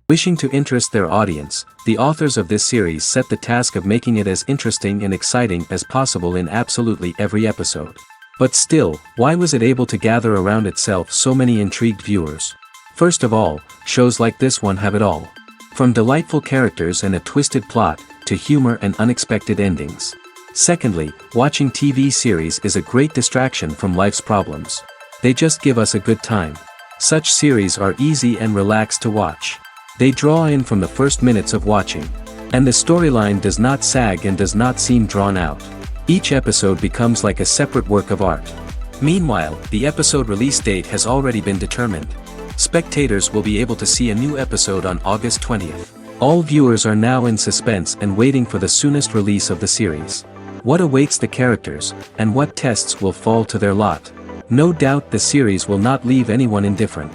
Wishing to interest their audience, the authors of this series set the task of making it as interesting and exciting as possible in absolutely every episode. But still, why was it able to gather around itself so many intrigued viewers? First of all, shows like this one have it all. From delightful characters and a twisted plot, to humor and unexpected endings. Secondly, watching TV series is a great distraction from life's problems. They just give us a good time. Such series are easy and relaxed to watch. They draw in from the first minutes of watching. And the storyline does not sag and does not seem drawn out. Each episode becomes like a separate work of art. Meanwhile, the episode release date has already been determined. Spectators will be able to see a new episode on August 20th. All viewers are now in suspense and waiting for the soonest release of the series. What awaits the characters, and what tests will fall to their lot? No doubt the series will not leave anyone indifferent.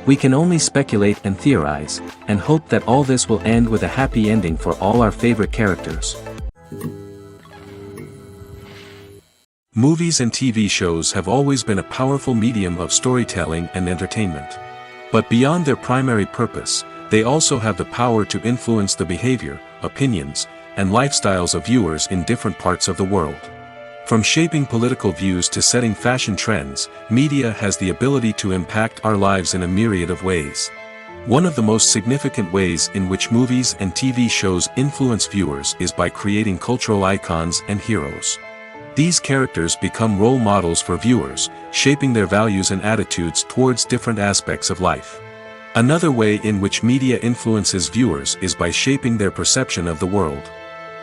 We can only speculate and theorize, and hope that all this will end with a happy ending for all our favorite characters. Movies and TV shows have always been a powerful medium of storytelling and entertainment. But beyond their primary purpose, they also have the power to influence the behavior, opinions, and lifestyles of viewers in different parts of the world. From shaping political views to setting fashion trends, media has the ability to impact our lives in a myriad of ways. One of the most significant ways in which movies and TV shows influence viewers is by creating cultural icons and heroes. These characters become role models for viewers, shaping their values and attitudes towards different aspects of life. Another way in which media influences viewers is by shaping their perception of the world.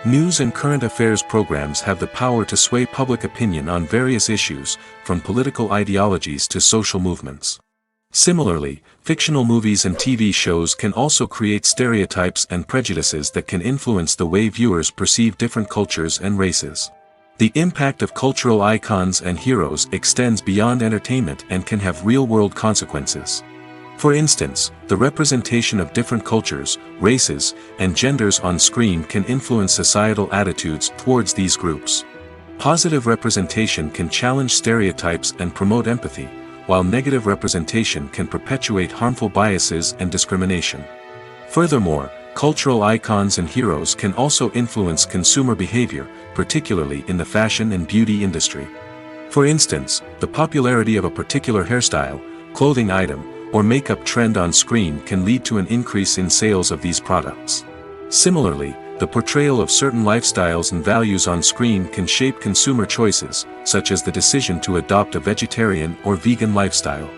News and current affairs programs have the power to sway public opinion on various issues, from political ideologies to social movements. Similarly, fictional movies and TV shows can also create stereotypes and prejudices that can influence the way viewers perceive different cultures and races. The impact of cultural icons and heroes extends beyond entertainment and can have real-world consequences. For instance, the representation of different cultures, races, and genders on screen can influence societal attitudes towards these groups. Positive representation can challenge stereotypes and promote empathy, while negative representation can perpetuate harmful biases and discrimination. Furthermore, cultural icons and heroes can also influence consumer behavior, particularly in the fashion and beauty industry. For instance, the popularity of a particular hairstyle, clothing item, or makeup trend on screen can lead to an increase in sales of these products. Similarly, the portrayal of certain lifestyles and values on screen can shape consumer choices, such as the decision to adopt a vegetarian or vegan lifestyle.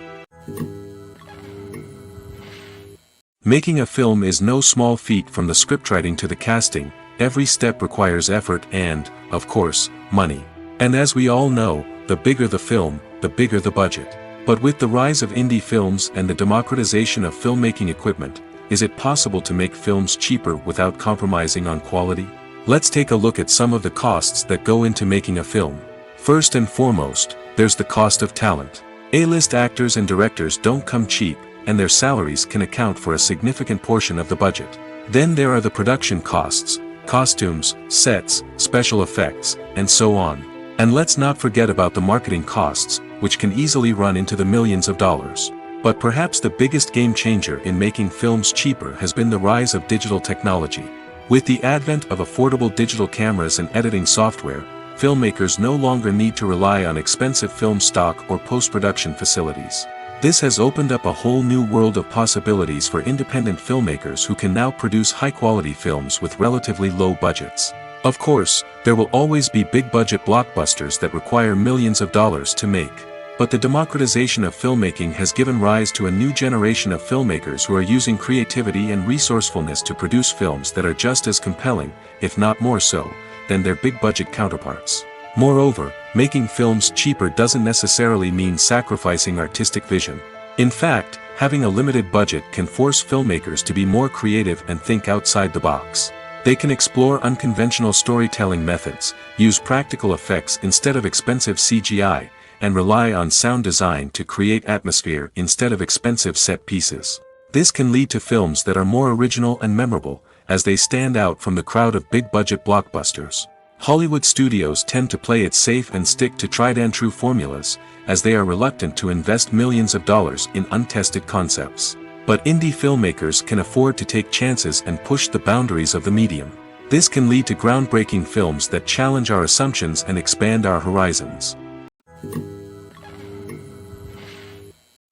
Making a film is no small feat. From the scriptwriting to the casting, every step requires effort and, of course, money. And as we all know, the bigger the film, the bigger the budget. But with the rise of indie films and the democratization of filmmaking equipment, is it possible to make films cheaper without compromising on quality? Let's take a look at some of the costs that go into making a film. First and foremost, there's the cost of talent. A-list actors and directors don't come cheap, and their salaries can account for a significant portion of the budget. Then there are the production costs, costumes, sets, special effects, and so on. And let's not forget about the marketing costs, which can easily run into the millions of dollars. But perhaps the biggest game changer in making films cheaper has been the rise of digital technology. With the advent of affordable digital cameras and editing software, filmmakers no longer need to rely on expensive film stock or post-production facilities. This has opened up a whole new world of possibilities for independent filmmakers who can now produce high-quality films with relatively low budgets. Of course, there will always be big-budget blockbusters that require millions of dollars to make. But the democratization of filmmaking has given rise to a new generation of filmmakers who are using creativity and resourcefulness to produce films that are just as compelling, if not more so, than their big-budget counterparts. Moreover, making films cheaper doesn't necessarily mean sacrificing artistic vision. In fact, having a limited budget can force filmmakers to be more creative and think outside the box. They can explore unconventional storytelling methods, use practical effects instead of expensive CGI, and rely on sound design to create atmosphere instead of expensive set pieces. This can lead to films that are more original and memorable, as they stand out from the crowd of big-budget blockbusters. Hollywood studios tend to play it safe and stick to tried-and-true formulas, as they are reluctant to invest millions of dollars in untested concepts. But indie filmmakers can afford to take chances and push the boundaries of the medium. This can lead to groundbreaking films that challenge our assumptions and expand our horizons.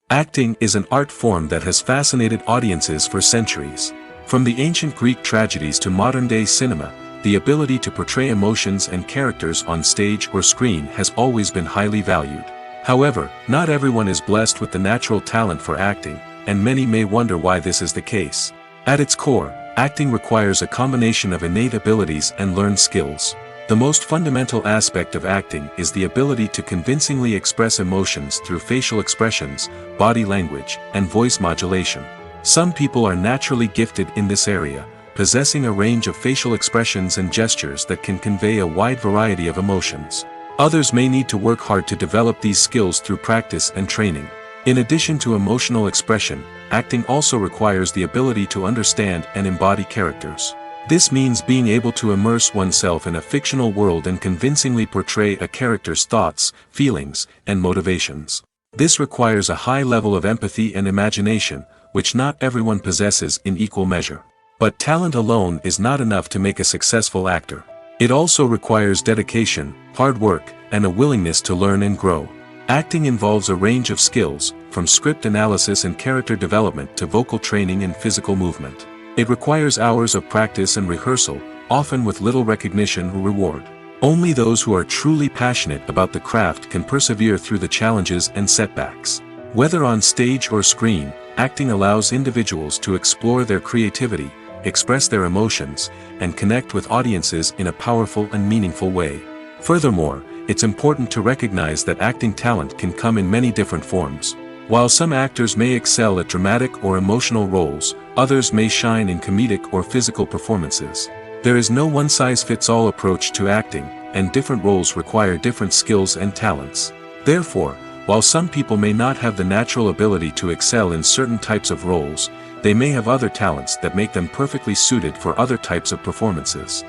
Acting is an art form that has fascinated audiences for centuries. From the ancient Greek tragedies to modern-day cinema, the ability to portray emotions and characters on stage or screen has always been highly valued. However, not everyone is blessed with the natural talent for acting, and many may wonder why this is the case. At its core, acting requires a combination of innate abilities and learned skills. The most fundamental aspect of acting is the ability to convincingly express emotions through facial expressions, body language, and voice modulation. Some people are naturally gifted in this area, possessing a range of facial expressions and gestures that can convey a wide variety of emotions. Others may need to work hard to develop these skills through practice and training. In addition to emotional expression, acting also requires the ability to understand and embody characters. This means being able to immerse oneself in a fictional world and convincingly portray a character's thoughts, feelings, and motivations. This requires a high level of empathy and imagination, which not everyone possesses in equal measure. But talent alone is not enough to make a successful actor. It also requires dedication, hard work, and a willingness to learn and grow. Acting involves a range of skills, from script analysis and character development to vocal training and physical movement. It requires hours of practice and rehearsal, often with little recognition or reward. Only those who are truly passionate about the craft can persevere through the challenges and setbacks. Whether on stage or screen, acting allows individuals to explore their creativity, express their emotions, and connect with audiences in a powerful and meaningful way. Furthermore, it's important to recognize that acting talent can come in many different forms. While some actors may excel at dramatic or emotional roles, others may shine in comedic or physical performances. There is no one-size-fits-all approach to acting, and different roles require different skills and talents. Therefore, while some people may not have the natural ability to excel in certain types of roles, they may have other talents that make them perfectly suited for other types of performances.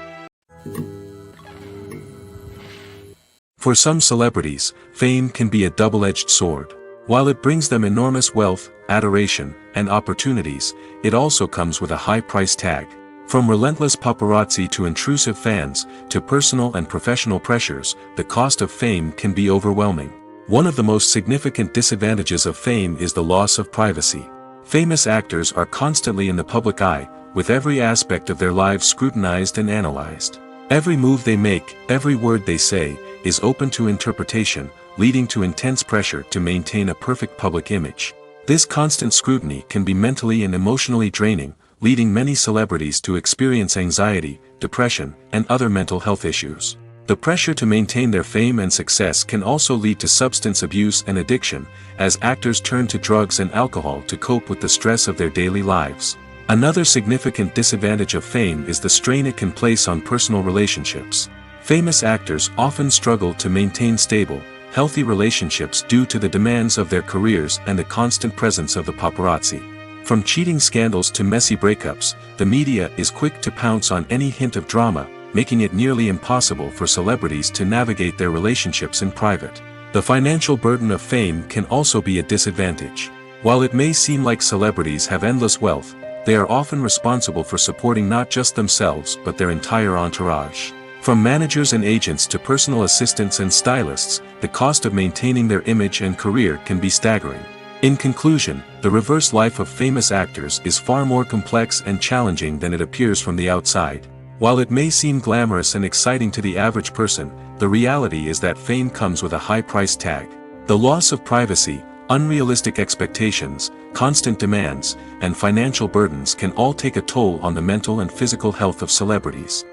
For some celebrities, fame can be a double-edged sword. While it brings them enormous wealth, adoration, and opportunities, it also comes with a high price tag. From relentless paparazzi to intrusive fans, to personal and professional pressures, the cost of fame can be overwhelming. One of the most significant disadvantages of fame is the loss of privacy. Famous actors are constantly in the public eye, with every aspect of their lives scrutinized and analyzed. Every move they make, every word they say, is open to interpretation, leading to intense pressure to maintain a perfect public image. This constant scrutiny can be mentally and emotionally draining, leading many celebrities to experience anxiety, depression, and other mental health issues. The pressure to maintain their fame and success can also lead to substance abuse and addiction, as actors turn to drugs and alcohol to cope with the stress of their daily lives. Another significant disadvantage of fame is the strain it can place on personal relationships. Famous actors often struggle to maintain stable, healthy relationships due to the demands of their careers and the constant presence of the paparazzi. From cheating scandals to messy breakups, the media is quick to pounce on any hint of drama, making it nearly impossible for celebrities to navigate their relationships in private. The financial burden of fame can also be a disadvantage. While it may seem like celebrities have endless wealth, they are often responsible for supporting not just themselves but their entire entourage. From managers and agents to personal assistants and stylists, the cost of maintaining their image and career can be staggering. In conclusion, the reverse life of famous actors is far more complex and challenging than it appears from the outside. While it may seem glamorous and exciting to the average person, the reality is that fame comes with a high price tag. The loss of privacy, unrealistic expectations, constant demands, and financial burdens can all take a toll on the mental and physical health of celebrities.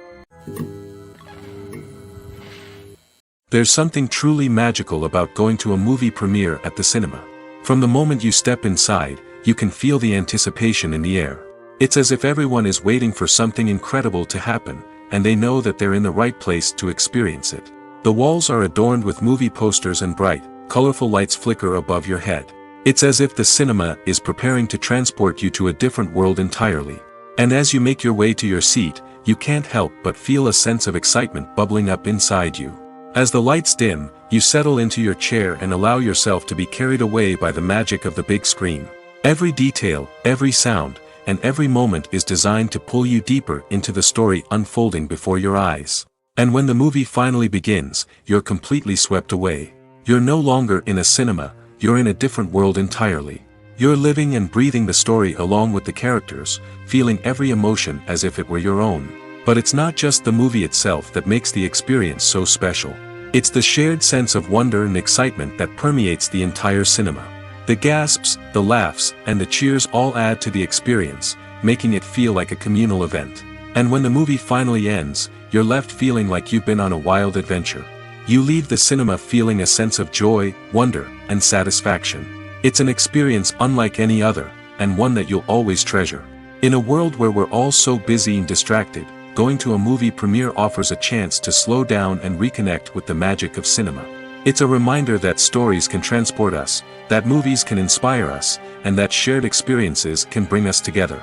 There's something truly magical about going to a movie premiere at the cinema. From the moment you step inside, you can feel the anticipation in the air. It's as if everyone is waiting for something incredible to happen, and they know that they're in the right place to experience it. The walls are adorned with movie posters and bright, colorful lights flicker above your head. It's as if the cinema is preparing to transport you to a different world entirely. And as you make your way to your seat, you can't help but feel a sense of excitement bubbling up inside you. As the lights dim, you settle into your chair and allow yourself to be carried away by the magic of the big screen. Every detail, every sound, and every moment is designed to pull you deeper into the story unfolding before your eyes. And when the movie finally begins, you're completely swept away. You're no longer in a cinema, you're in a different world entirely. You're living and breathing the story along with the characters, feeling every emotion as if it were your own. But it's not just the movie itself that makes the experience so special. It's the shared sense of wonder and excitement that permeates the entire cinema. The gasps, the laughs, and the cheers all add to the experience, making it feel like a communal event. And when the movie finally ends, you're left feeling like you've been on a wild adventure. You leave the cinema feeling a sense of joy, wonder, and satisfaction. It's an experience unlike any other, and one that you'll always treasure. In a world where we're all so busy and distracted, going to a movie premiere offers a chance to slow down and reconnect with the magic of cinema. It's a reminder that stories can transport us, that movies can inspire us, and that shared experiences can bring us together.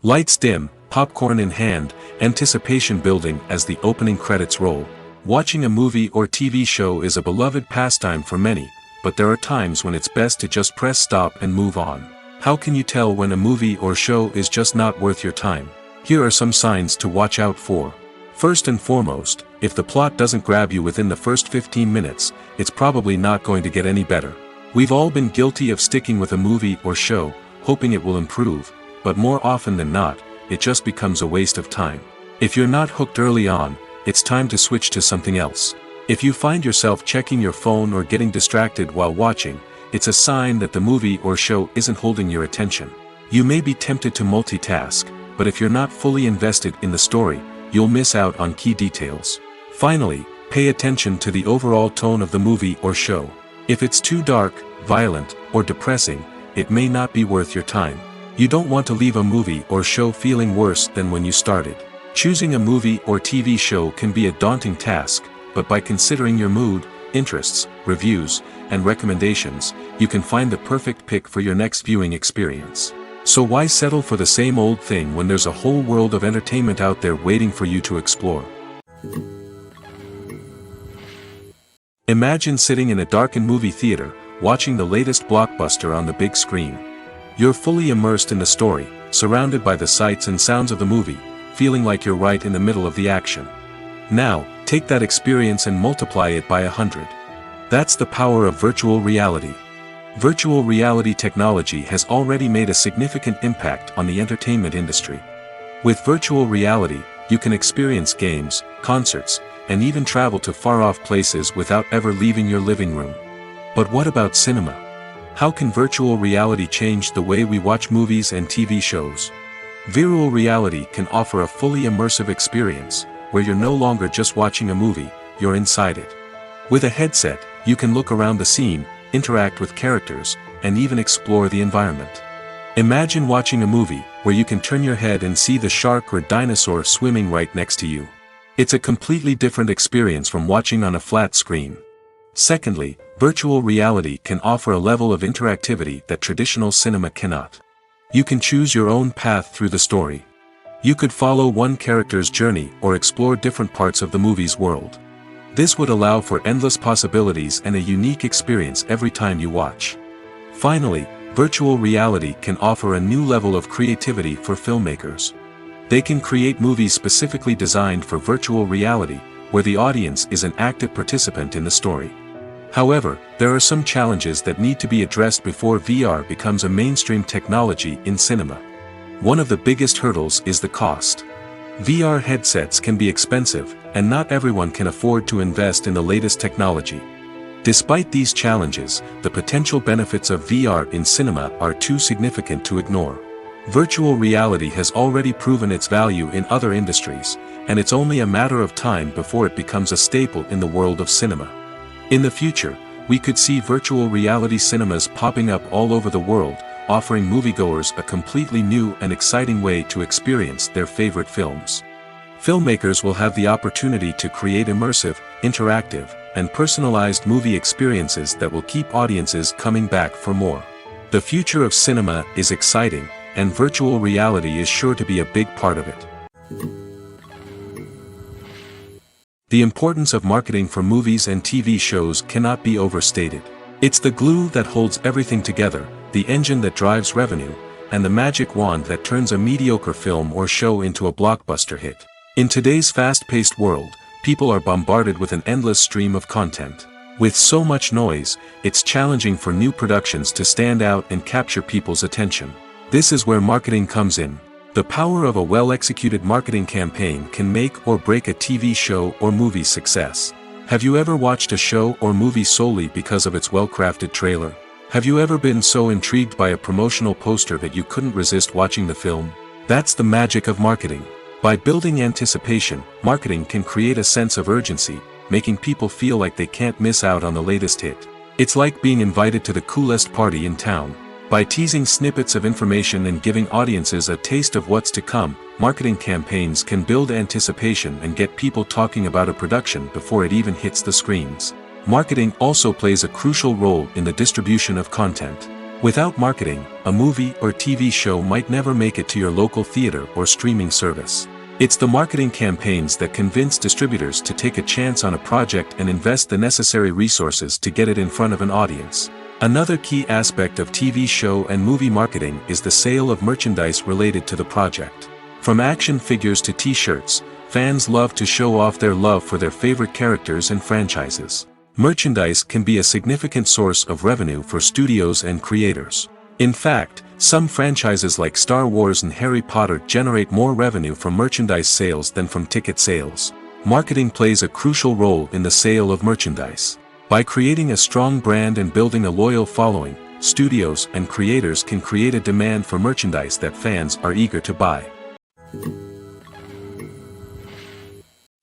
Lights dim, popcorn in hand, anticipation building as the opening credits roll. Watching a movie or TV show is a beloved pastime for many, but there are times when it's best to just press stop and move on. How can you tell when a movie or show is just not worth your time? Here are some signs to watch out for. First and foremost, if the plot doesn't grab you within the first 15 minutes, it's probably not going to get any better. We've all been guilty of sticking with a movie or show, hoping it will improve, but more often than not, it just becomes a waste of time. If you're not hooked early on, it's time to switch to something else. If you find yourself checking your phone or getting distracted while watching, it's a sign that the movie or show isn't holding your attention. You may be tempted to multitask, but if you're not fully invested in the story, you'll miss out on key details. Finally, pay attention to the overall tone of the movie or show. If it's too dark, violent, or depressing, it may not be worth your time. You don't want to leave a movie or show feeling worse than when you started. Choosing a movie or TV show can be a daunting task, but by considering your mood, interests, reviews, and recommendations, you can find the perfect pick for your next viewing experience. So why settle for the same old thing when there's a whole world of entertainment out there waiting for you to explore? Imagine sitting in a darkened movie theater, watching the latest blockbuster on the big screen. You're fully immersed in the story, surrounded by the sights and sounds of the movie, feeling like you're right in the middle of the action. Now, take that experience and multiply it by 100. That's the power of virtual reality. Virtual reality technology has already made a significant impact on the entertainment industry. With virtual reality, you can experience games, concerts, and even travel to far-off places without ever leaving your living room. But what about cinema? How can virtual reality change the way we watch movies and TV shows? Virtual reality can offer a fully immersive experience, where you're no longer just watching a movie, you're inside it. With a headset, you can look around the scene, interact with characters, and even explore the environment. Imagine watching a movie, where you can turn your head and see the shark or dinosaur swimming right next to you. It's a completely different experience from watching on a flat screen. Secondly, virtual reality can offer a level of interactivity that traditional cinema cannot. You can choose your own path through the story. You could follow one character's journey or explore different parts of the movie's world. This would allow for endless possibilities and a unique experience every time you watch. Finally, virtual reality can offer a new level of creativity for filmmakers. They can create movies specifically designed for virtual reality, where the audience is an active participant in the story. However, there are some challenges that need to be addressed before VR becomes a mainstream technology in cinema. One of the biggest hurdles is the cost. VR headsets can be expensive, and not everyone can afford to invest in the latest technology. Despite these challenges, the potential benefits of VR in cinema are too significant to ignore. Virtual reality has already proven its value in other industries, and it's only a matter of time before it becomes a staple in the world of cinema. In the future, we could see virtual reality cinemas popping up all over the world, offering moviegoers a completely new and exciting way to experience their favorite films. Filmmakers will have the opportunity to create immersive, interactive, and personalized movie experiences that will keep audiences coming back for more. The future of cinema is exciting, and virtual reality is sure to be a big part of it. The importance of marketing for movies and TV shows cannot be overstated. It's the glue that holds everything together, the engine that drives revenue, and the magic wand that turns a mediocre film or show into a blockbuster hit. In today's fast-paced world, people are bombarded with an endless stream of content. With so much noise, it's challenging for new productions to stand out and capture people's attention. This is where marketing comes in. The power of a well-executed marketing campaign can make or break a TV show or movie's success. Have you ever watched a show or movie solely because of its well-crafted trailer? Have you ever been so intrigued by a promotional poster that you couldn't resist watching the film? That's the magic of marketing. By building anticipation, marketing can create a sense of urgency, making people feel like they can't miss out on the latest hit. It's like being invited to the coolest party in town. By teasing snippets of information and giving audiences a taste of what's to come, marketing campaigns can build anticipation and get people talking about a production before it even hits the screens. Marketing also plays a crucial role in the distribution of content. Without marketing, a movie or TV show might never make it to your local theater or streaming service. It's the marketing campaigns that convince distributors to take a chance on a project and invest the necessary resources to get it in front of an audience. Another key aspect of TV show and movie marketing is the sale of merchandise related to the project. From action figures to t-shirts, fans love to show off their love for their favorite characters and franchises. Merchandise can be a significant source of revenue for studios and creators. In fact, some franchises like Star Wars and Harry Potter generate more revenue from merchandise sales than from ticket sales. Marketing plays a crucial role in the sale of merchandise. By creating a strong brand and building a loyal following, studios and creators can create a demand for merchandise that fans are eager to buy.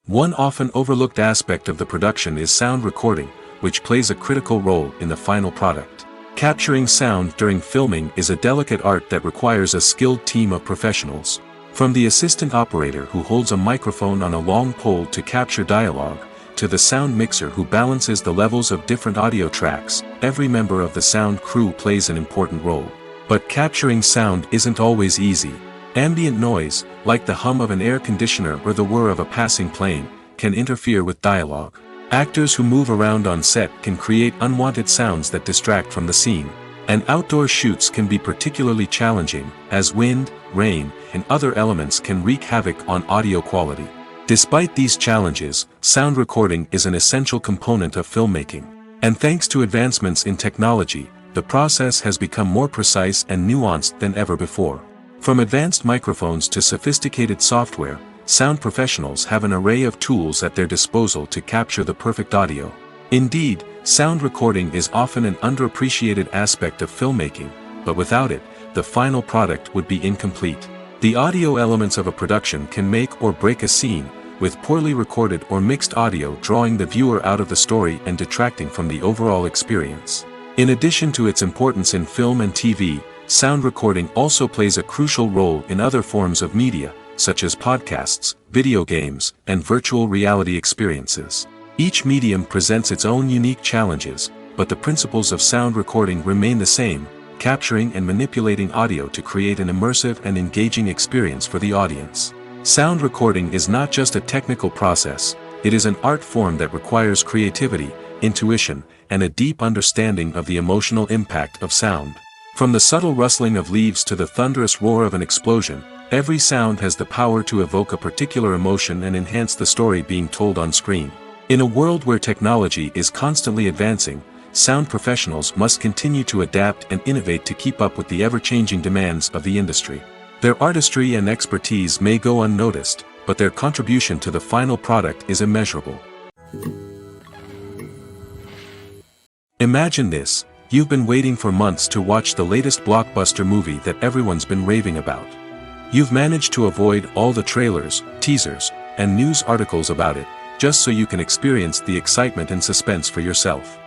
One often overlooked aspect of the production is sound recording, which plays a critical role in the final product. Capturing sound during filming is a delicate art that requires a skilled team of professionals. From the assistant operator who holds a microphone on a long pole to capture dialogue, to the sound mixer who balances the levels of different audio tracks, every member of the sound crew plays an important role. But capturing sound isn't always easy. Ambient noise, like the hum of an air conditioner or the whir of a passing plane, can interfere with dialogue. Actors who move around on set can create unwanted sounds that distract from the scene. And outdoor shoots can be particularly challenging, as wind, rain, and other elements can wreak havoc on audio quality. Despite these challenges, sound recording is an essential component of filmmaking. And thanks to advancements in technology, the process has become more precise and nuanced than ever before. From advanced microphones to sophisticated software, sound professionals have an array of tools at their disposal to capture the perfect audio. Indeed, sound recording is often an underappreciated aspect of filmmaking, but without it, the final product would be incomplete. The audio elements of a production can make or break a scene, with poorly recorded or mixed audio drawing the viewer out of the story and detracting from the overall experience. In addition to its importance in film and TV, sound recording also plays a crucial role in other forms of media, such as podcasts, video games, and virtual reality experiences. Each medium presents its own unique challenges, but the principles of sound recording remain the same, capturing and manipulating audio to create an immersive and engaging experience for the audience. Sound recording is not just a technical process, it is an art form that requires creativity, intuition, and a deep understanding of the emotional impact of sound. From the subtle rustling of leaves to the thunderous roar of an explosion, every sound has the power to evoke a particular emotion and enhance the story being told on screen. In a world where technology is constantly advancing, sound professionals must continue to adapt and innovate to keep up with the ever-changing demands of the industry. Their artistry and expertise may go unnoticed, but their contribution to the final product is immeasurable. Imagine this. You've been waiting for months to watch the latest blockbuster movie that everyone's been raving about. You've managed to avoid all the trailers, teasers, and news articles about it, just so you can experience the excitement and suspense for yourself.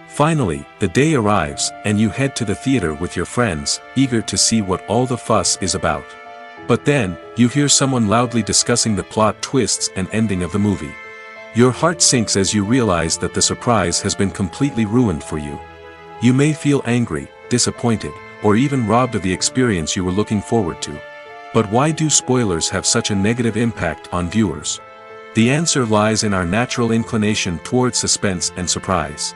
Finally, the day arrives, and you head to the theater with your friends, eager to see what all the fuss is about. But then, you hear someone loudly discussing the plot twists and ending of the movie. Your heart sinks as you realize that the surprise has been completely ruined for you. You may feel angry, disappointed, or even robbed of the experience you were looking forward to. But why do spoilers have such a negative impact on viewers? The answer lies in our natural inclination toward suspense and surprise.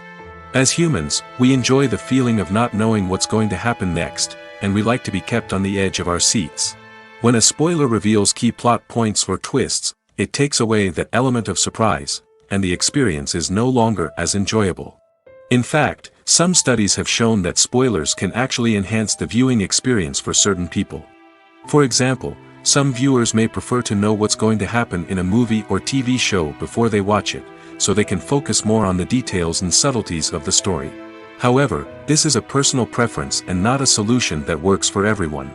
As humans, we enjoy the feeling of not knowing what's going to happen next, and we like to be kept on the edge of our seats. When a spoiler reveals key plot points or twists, it takes away that element of surprise, and the experience is no longer as enjoyable. In fact, some studies have shown that spoilers can actually enhance the viewing experience for certain people. For example, some viewers may prefer to know what's going to happen in a movie or TV show before they watch it, so they can focus more on the details and subtleties of the story. However, this is a personal preference and not a solution that works for everyone.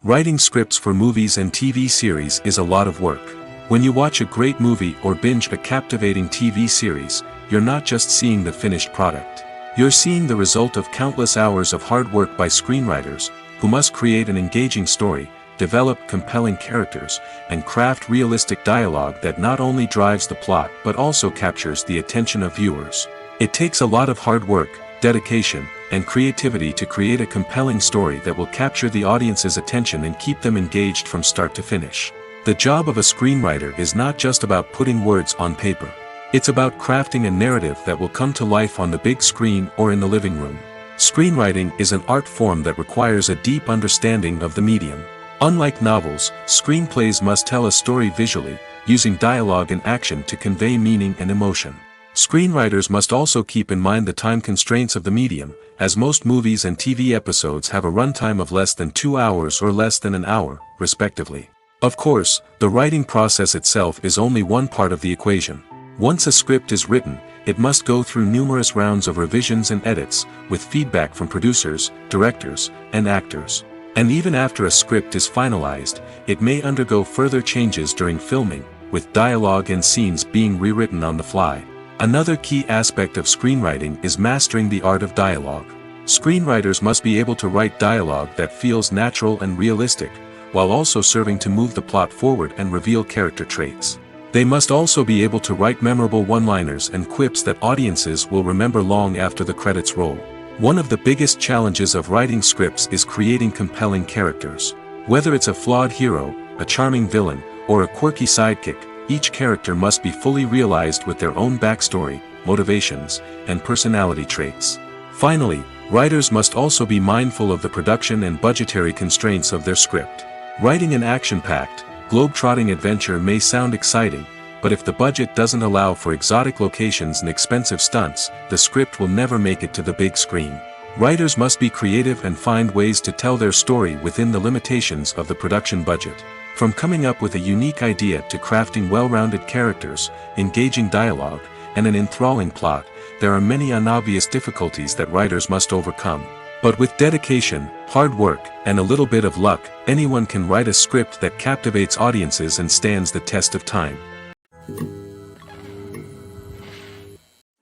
Writing scripts for movies and TV series is a lot of work. When you watch a great movie or binge a captivating TV series, you're not just seeing the finished product. You're seeing the result of countless hours of hard work by screenwriters, who must create an engaging story, develop compelling characters, and craft realistic dialogue that not only drives the plot but also captures the attention of viewers. It takes a lot of hard work, dedication, and creativity to create a compelling story that will capture the audience's attention and keep them engaged from start to finish. The job of a screenwriter is not just about putting words on paper. It's about crafting a narrative that will come to life on the big screen or in the living room. Screenwriting is an art form that requires a deep understanding of the medium. Unlike novels, screenplays must tell a story visually, using dialogue and action to convey meaning and emotion. Screenwriters must also keep in mind the time constraints of the medium, as most movies and TV episodes have a runtime of less than 2 hours or less than an hour, respectively. Of course, the writing process itself is only one part of the equation. Once a script is written, it must go through numerous rounds of revisions and edits, with feedback from producers, directors, and actors. And even after a script is finalized, it may undergo further changes during filming, with dialogue and scenes being rewritten on the fly. Another key aspect of screenwriting is mastering the art of dialogue. Screenwriters must be able to write dialogue that feels natural and realistic, while also serving to move the plot forward and reveal character traits. They must also be able to write memorable one-liners and quips that audiences will remember long after the credits roll. One of the biggest challenges of writing scripts is creating compelling characters. Whether it's a flawed hero, a charming villain, or a quirky sidekick, each character must be fully realized with their own backstory, motivations, and personality traits. Finally, writers must also be mindful of the production and budgetary constraints of their script. Writing an action-packed, globe-trotting adventure may sound exciting, but if the budget doesn't allow for exotic locations and expensive stunts, the script will never make it to the big screen. Writers must be creative and find ways to tell their story within the limitations of the production budget. From coming up with a unique idea to crafting well-rounded characters, engaging dialogue, and an enthralling plot, there are many unobvious difficulties that writers must overcome. But with dedication, hard work, and a little bit of luck, anyone can write a script that captivates audiences and stands the test of time.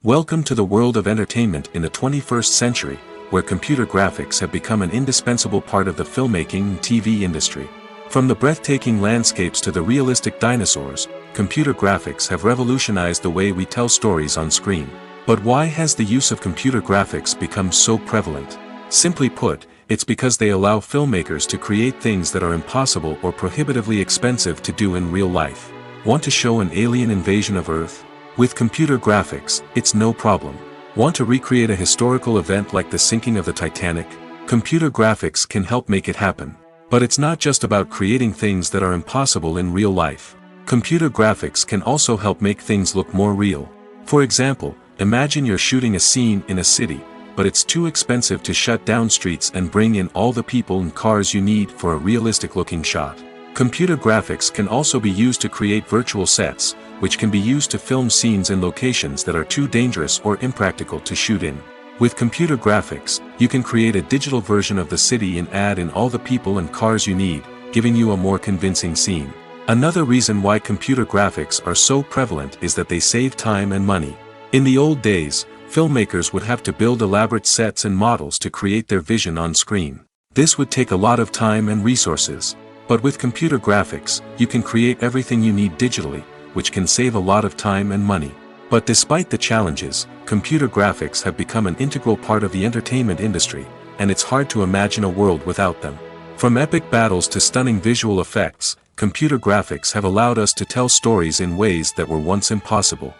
Welcome to the world of entertainment in the 21st century, where computer graphics have become an indispensable part of the filmmaking and TV industry. From the breathtaking landscapes to the realistic dinosaurs, computer graphics have revolutionized the way we tell stories on screen. But why has the use of computer graphics become so prevalent? Simply put, it's because they allow filmmakers to create things that are impossible or prohibitively expensive to do in real life. Want to show an alien invasion of Earth? With computer graphics, it's no problem. Want to recreate a historical event like the sinking of the Titanic? Computer graphics can help make it happen. But it's not just about creating things that are impossible in real life. Computer graphics can also help make things look more real. For example, imagine you're shooting a scene in a city, but it's too expensive to shut down streets and bring in all the people and cars you need for a realistic-looking shot. Computer graphics can also be used to create virtual sets, which can be used to film scenes in locations that are too dangerous or impractical to shoot in. With computer graphics, you can create a digital version of the city and add in all the people and cars you need, giving you a more convincing scene. Another reason why computer graphics are so prevalent is that they save time and money. In the old days, filmmakers would have to build elaborate sets and models to create their vision on screen. This would take a lot of time and resources. But with computer graphics, you can create everything you need digitally, which can save a lot of time and money. But despite the challenges, computer graphics have become an integral part of the entertainment industry, and it's hard to imagine a world without them. From epic battles to stunning visual effects, computer graphics have allowed us to tell stories in ways that were once impossible.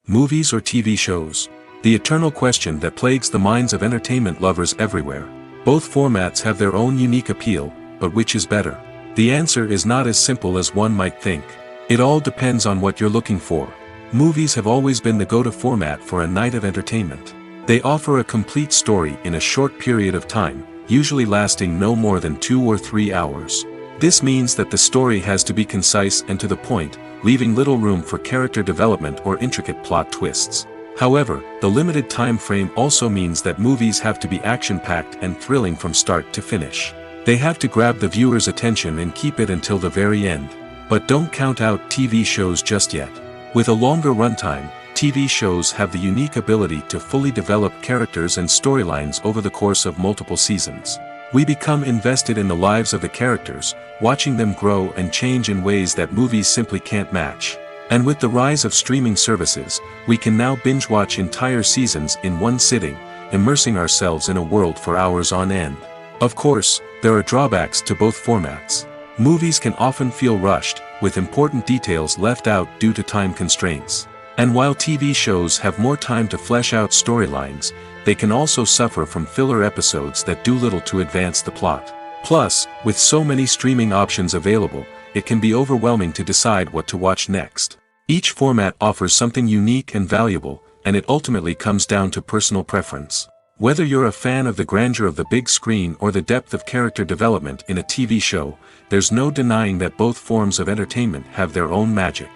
Movies or TV shows? The eternal question that plagues the minds of entertainment lovers everywhere. Both formats have their own unique appeal, but which is better? The answer is not as simple as one might think. It all depends on what you're looking for. Movies have always been the go-to format for a night of entertainment. They offer a complete story in a short period of time, usually lasting no more than 2 or 3 hours. This means that the story has to be concise and to the point, leaving little room for character development or intricate plot twists. However, the limited time frame also means that movies have to be action-packed and thrilling from start to finish. They have to grab the viewer's attention and keep it until the very end. But don't count out TV shows just yet. With a longer runtime, TV shows have the unique ability to fully develop characters and storylines over the course of multiple seasons. We become invested in the lives of the characters, watching them grow and change in ways that movies simply can't match. And with the rise of streaming services, we can now binge-watch entire seasons in one sitting, immersing ourselves in a world for hours on end. Of course, there are drawbacks to both formats. Movies can often feel rushed, with important details left out due to time constraints. And while TV shows have more time to flesh out storylines, they can also suffer from filler episodes that do little to advance the plot. Plus, with so many streaming options available, it can be overwhelming to decide what to watch next. Each format offers something unique and valuable, and it ultimately comes down to personal preference. Whether you're a fan of the grandeur of the big screen or the depth of character development in a TV show, there's no denying that both forms of entertainment have their own magic.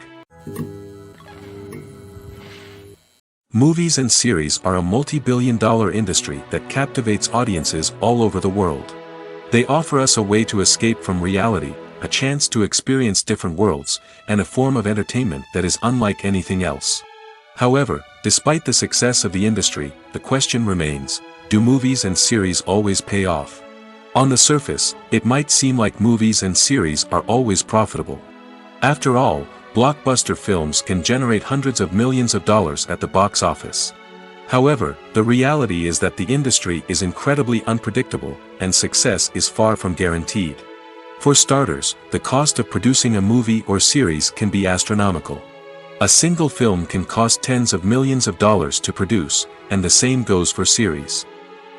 Movies and series are a multi-billion-dollar industry that captivates audiences all over the world. They offer us a way to escape from reality, a chance to experience different worlds, and a form of entertainment that is unlike anything else. However, despite the success of the industry, the question remains, do movies and series always pay off? On the surface, it might seem like movies and series are always profitable. After all, blockbuster films can generate hundreds of millions of dollars at the box office. However, the reality is that the industry is incredibly unpredictable, and success is far from guaranteed. For starters, the cost of producing a movie or series can be astronomical. A single film can cost tens of millions of dollars to produce, and the same goes for series.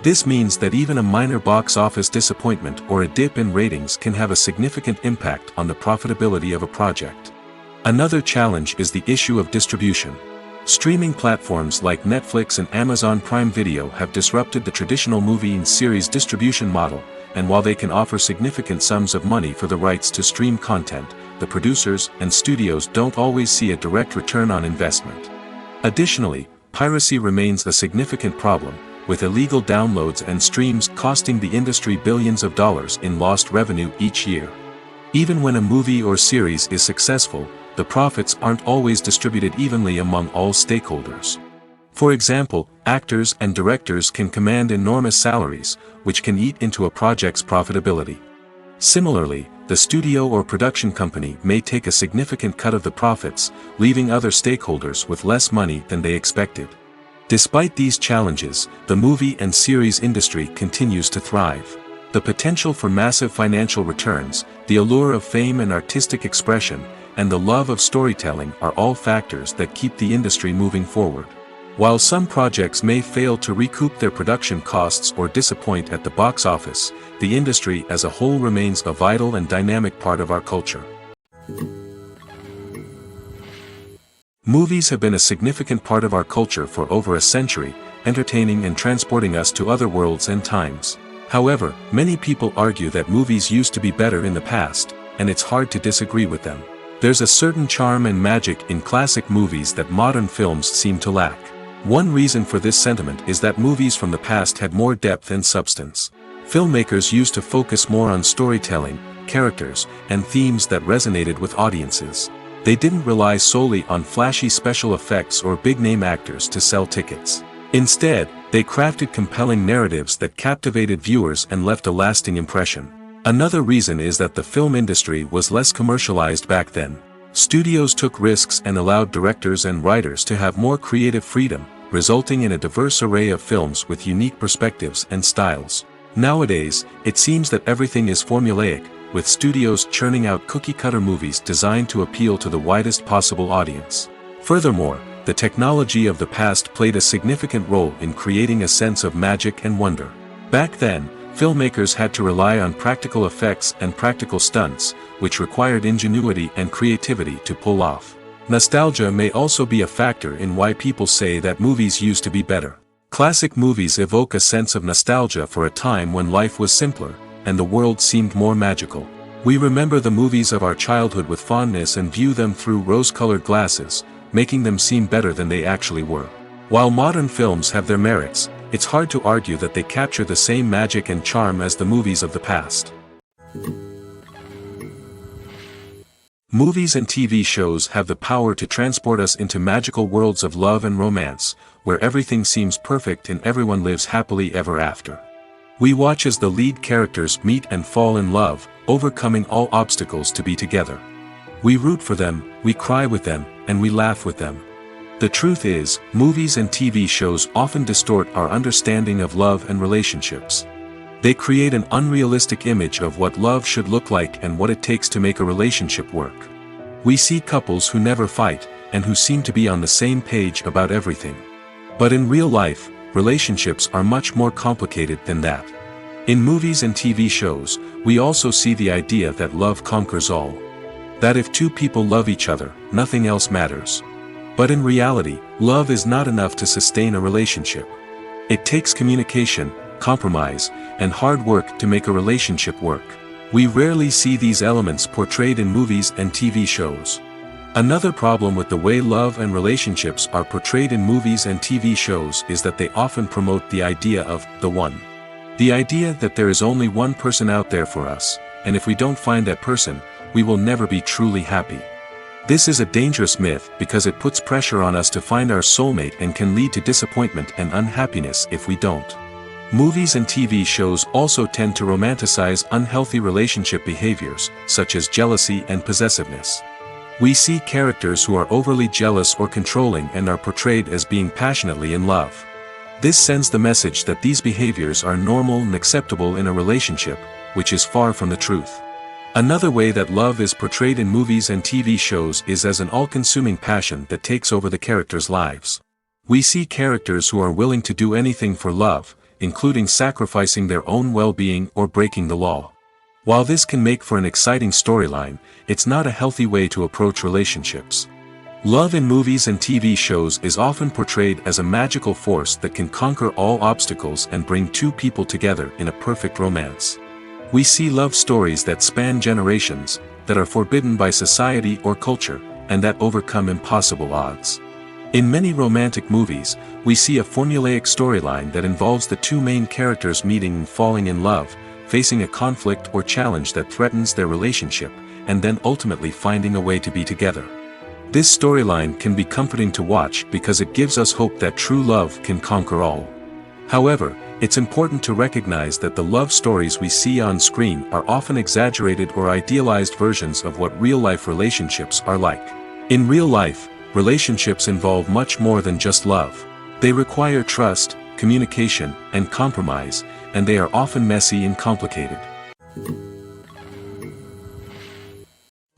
This means that even a minor box office disappointment or a dip in ratings can have a significant impact on the profitability of a project. Another challenge is the issue of distribution. Streaming platforms like Netflix and Amazon Prime Video have disrupted the traditional movie and series distribution model, and while they can offer significant sums of money for the rights to stream content, the producers and studios don't always see a direct return on investment. Additionally, piracy remains a significant problem, with illegal downloads and streams costing the industry billions of dollars in lost revenue each year. Even when a movie or series is successful, the profits aren't always distributed evenly among all stakeholders. For example, actors and directors can command enormous salaries, which can eat into a project's profitability. Similarly, the studio or production company may take a significant cut of the profits, leaving other stakeholders with less money than they expected. Despite these challenges, the movie and series industry continues to thrive. The potential for massive financial returns, the allure of fame and artistic expression, and the love of storytelling are all factors that keep the industry moving forward. While some projects may fail to recoup their production costs or disappoint at the box office, the industry as a whole remains a vital and dynamic part of our culture. Movies have been a significant part of our culture for over a century, entertaining and transporting us to other worlds and times. However, many people argue that movies used to be better in the past, and it's hard to disagree with them. There's a certain charm and magic in classic movies that modern films seem to lack. One reason for this sentiment is that movies from the past had more depth and substance. Filmmakers used to focus more on storytelling, characters, and themes that resonated with audiences. They didn't rely solely on flashy special effects or big-name actors to sell tickets. Instead, they crafted compelling narratives that captivated viewers and left a lasting impression. Another reason is that the film industry was less commercialized back then. Studios took risks and allowed directors and writers to have more creative freedom, resulting in a diverse array of films with unique perspectives and styles. Nowadays, it seems that everything is formulaic, with studios churning out cookie-cutter movies designed to appeal to the widest possible audience. Furthermore, the technology of the past played a significant role in creating a sense of magic and wonder. Back then, filmmakers had to rely on practical effects and practical stunts, which required ingenuity and creativity to pull off. Nostalgia may also be a factor in why people say that movies used to be better. Classic movies evoke a sense of nostalgia for a time when life was simpler, and the world seemed more magical. We remember the movies of our childhood with fondness and view them through rose-colored glasses, making them seem better than they actually were. While modern films have their merits, it's hard to argue that they capture the same magic and charm as the movies of the past. Movies and TV shows have the power to transport us into magical worlds of love and romance, where everything seems perfect and everyone lives happily ever after. We watch as the lead characters meet and fall in love, overcoming all obstacles to be together. We root for them, we cry with them, and we laugh with them. The truth is, movies and TV shows often distort our understanding of love and relationships. They create an unrealistic image of what love should look like and what it takes to make a relationship work. We see couples who never fight, and who seem to be on the same page about everything. But in real life, relationships are much more complicated than that. In movies and TV shows, we also see the idea that love conquers all. That if two people love each other, nothing else matters. But in reality, love is not enough to sustain a relationship. It takes communication, compromise, and hard work to make a relationship work. We rarely see these elements portrayed in movies and TV shows. Another problem with the way love and relationships are portrayed in movies and TV shows is that they often promote the idea of the one. The idea that there is only one person out there for us, and if we don't find that person, we will never be truly happy. This is a dangerous myth because it puts pressure on us to find our soulmate and can lead to disappointment and unhappiness if we don't. Movies and TV shows also tend to romanticize unhealthy relationship behaviors, such as jealousy and possessiveness. We see characters who are overly jealous or controlling and are portrayed as being passionately in love. This sends the message that these behaviors are normal and acceptable in a relationship, which is far from the truth. Another way that love is portrayed in movies and TV shows is as an all-consuming passion that takes over the characters' lives. We see characters who are willing to do anything for love, including sacrificing their own well-being or breaking the law. While this can make for an exciting storyline, it's not a healthy way to approach relationships. Love in movies and TV shows is often portrayed as a magical force that can conquer all obstacles and bring two people together in a perfect romance. We see love stories that span generations, that are forbidden by society or culture, and that overcome impossible odds. In many romantic movies, we see a formulaic storyline that involves the two main characters meeting and falling in love, facing a conflict or challenge that threatens their relationship, and then ultimately finding a way to be together. This storyline can be comforting to watch because it gives us hope that true love can conquer all. However, it's important to recognize that the love stories we see on screen are often exaggerated or idealized versions of what real-life relationships are like. In real life, relationships involve much more than just love. They require trust, communication, and compromise, and they are often messy and complicated.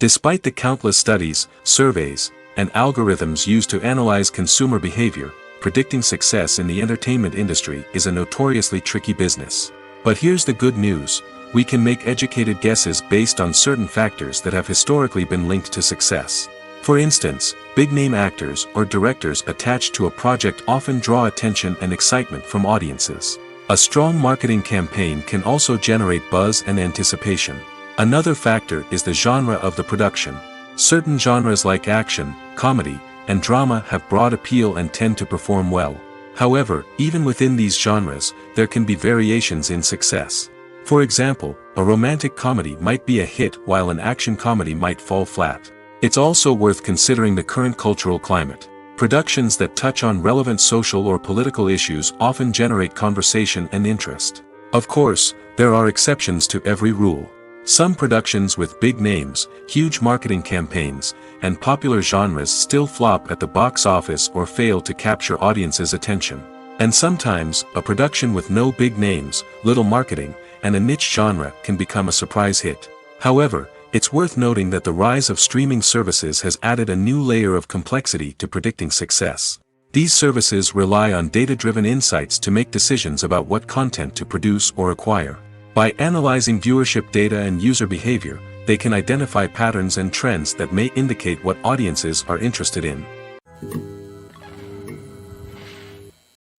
Despite the countless studies, surveys, and algorithms used to analyze consumer behavior, predicting success in the entertainment industry is a notoriously tricky business. But here's the good news: we can make educated guesses based on certain factors that have historically been linked to success. For instance, big-name actors or directors attached to a project often draw attention and excitement from audiences. A strong marketing campaign can also generate buzz and anticipation. Another factor is the genre of the production. Certain genres like action, comedy, and drama have broad appeal and tend to perform well. However, even within these genres, there can be variations in success. For example, a romantic comedy might be a hit while an action comedy might fall flat. It's also worth considering the current cultural climate. Productions that touch on relevant social or political issues often generate conversation and interest. Of course, there are exceptions to every rule. Some productions with big names, huge marketing campaigns, and popular genres still flop at the box office or fail to capture audiences' attention. And sometimes, a production with no big names, little marketing, and a niche genre can become a surprise hit. However, it's worth noting that the rise of streaming services has added a new layer of complexity to predicting success. These services rely on data-driven insights to make decisions about what content to produce or acquire. By analyzing viewership data and user behavior, they can identify patterns and trends that may indicate what audiences are interested in.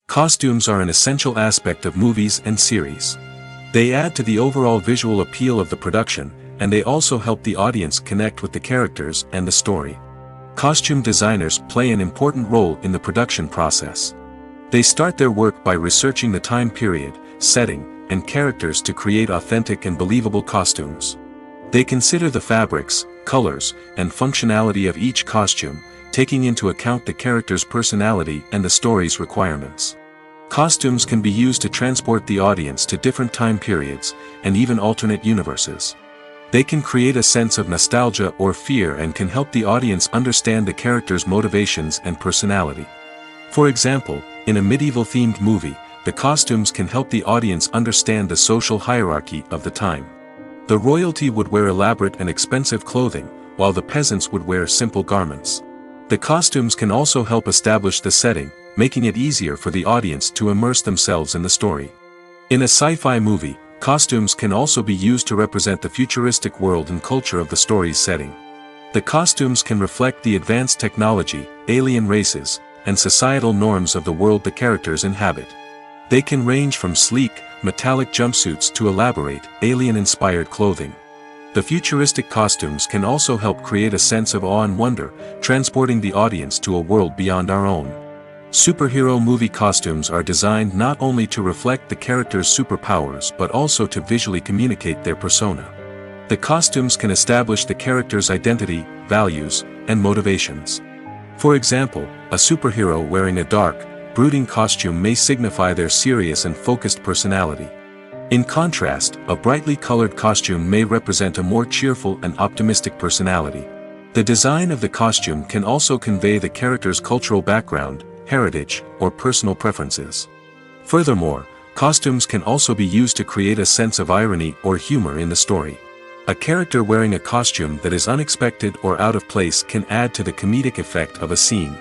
Costumes are an essential aspect of movies and series. They add to the overall visual appeal of the production, and they also help the audience connect with the characters and the story. Costume designers play an important role in the production process. They start their work by researching the time period, setting, and characters to create authentic and believable costumes. They consider the fabrics, colors, and functionality of each costume, taking into account the character's personality and the story's requirements. Costumes can be used to transport the audience to different time periods, and even alternate universes. They can create a sense of nostalgia or fear and can help the audience understand the character's motivations and personality. For example, in a medieval-themed movie, the costumes can help the audience understand the social hierarchy of the time. The royalty would wear elaborate and expensive clothing, while the peasants would wear simple garments. The costumes can also help establish the setting, making it easier for the audience to immerse themselves in the story. In a sci-fi movie, costumes can also be used to represent the futuristic world and culture of the story's setting. The costumes can reflect the advanced technology, alien races, and societal norms of the world the characters inhabit. They can range from sleek, metallic jumpsuits to elaborate, alien-inspired clothing. The futuristic costumes can also help create a sense of awe and wonder, transporting the audience to a world beyond our own. Superhero movie costumes are designed not only to reflect the character's superpowers but also to visually communicate their persona. The costumes can establish the character's identity, values, and motivations. For example, a superhero wearing a dark, brooding costume may signify their serious and focused personality. In contrast, a brightly colored costume may represent a more cheerful and optimistic personality. The design of the costume can also convey the character's cultural background, heritage, or personal preferences. Furthermore, costumes can also be used to create a sense of irony or humor in the story. A character wearing a costume that is unexpected or out of place can add to the comedic effect of a scene.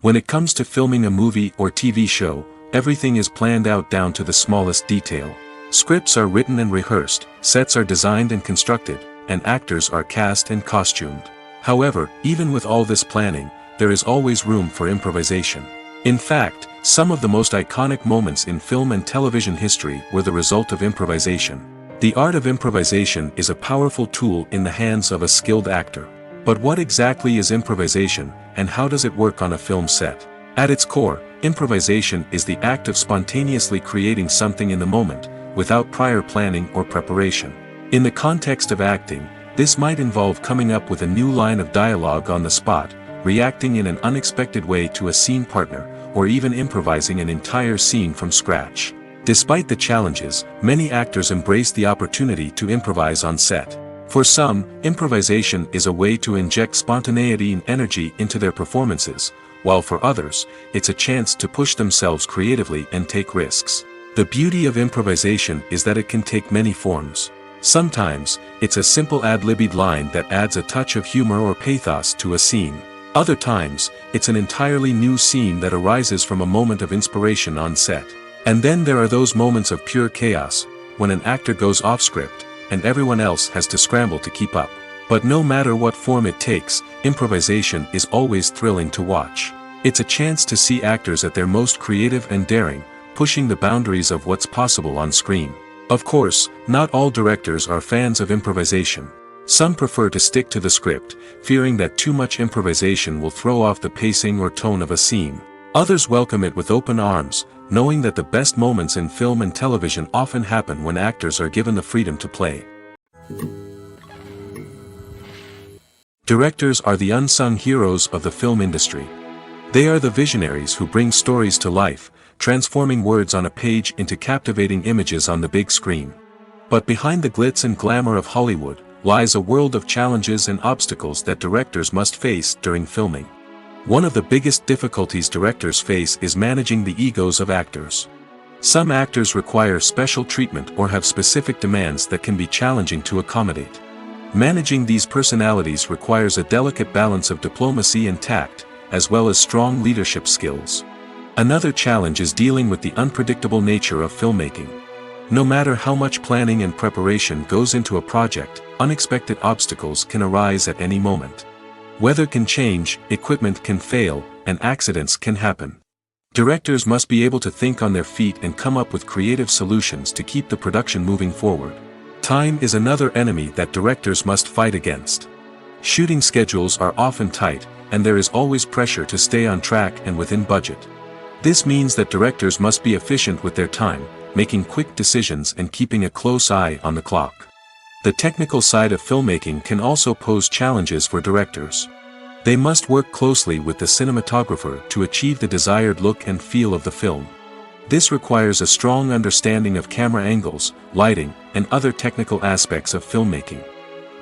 When it comes to filming a movie or TV show, everything is planned out down to the smallest detail. Scripts are written and rehearsed, sets are designed and constructed, and actors are cast and costumed. However, even with all this planning, there is always room for improvisation. In fact, some of the most iconic moments in film and television history were the result of improvisation. The art of improvisation is a powerful tool in the hands of a skilled actor. But what exactly is improvisation, and how does it work on a film set? At its core, improvisation is the act of spontaneously creating something in the moment, without prior planning or preparation. In the context of acting, this might involve coming up with a new line of dialogue on the spot, reacting in an unexpected way to a scene partner, or even improvising an entire scene from scratch. Despite the challenges, many actors embrace the opportunity to improvise on set. For some, improvisation is a way to inject spontaneity and energy into their performances, while for others, it's a chance to push themselves creatively and take risks. The beauty of improvisation is that it can take many forms. Sometimes, it's a simple ad-libbed line that adds a touch of humor or pathos to a scene. Other times, it's an entirely new scene that arises from a moment of inspiration on set. And then there are those moments of pure chaos, when an actor goes off script, and everyone else has to scramble to keep up. But no matter what form it takes, improvisation is always thrilling to watch. It's a chance to see actors at their most creative and daring, pushing the boundaries of what's possible on screen. Of course, not all directors are fans of improvisation. Some prefer to stick to the script, fearing that too much improvisation will throw off the pacing or tone of a scene. Others welcome it with open arms, knowing that the best moments in film and television often happen when actors are given the freedom to play. Directors are the unsung heroes of the film industry. They are the visionaries who bring stories to life, transforming words on a page into captivating images on the big screen. But behind the glitz and glamour of Hollywood, lies a world of challenges and obstacles that directors must face during filming. One of the biggest difficulties directors face is managing the egos of actors. Some actors require special treatment or have specific demands that can be challenging to accommodate. Managing these personalities requires a delicate balance of diplomacy and tact, as well as strong leadership skills. Another challenge is dealing with the unpredictable nature of filmmaking. No matter how much planning and preparation goes into a project, unexpected obstacles can arise at any moment. Weather can change, equipment can fail, and accidents can happen. Directors must be able to think on their feet and come up with creative solutions to keep the production moving forward. Time is another enemy that directors must fight against. Shooting schedules are often tight, and there is always pressure to stay on track and within budget. This means that directors must be efficient with their time, making quick decisions and keeping a close eye on the clock. The technical side of filmmaking can also pose challenges for directors. They must work closely with the cinematographer to achieve the desired look and feel of the film. This requires a strong understanding of camera angles, lighting, and other technical aspects of filmmaking.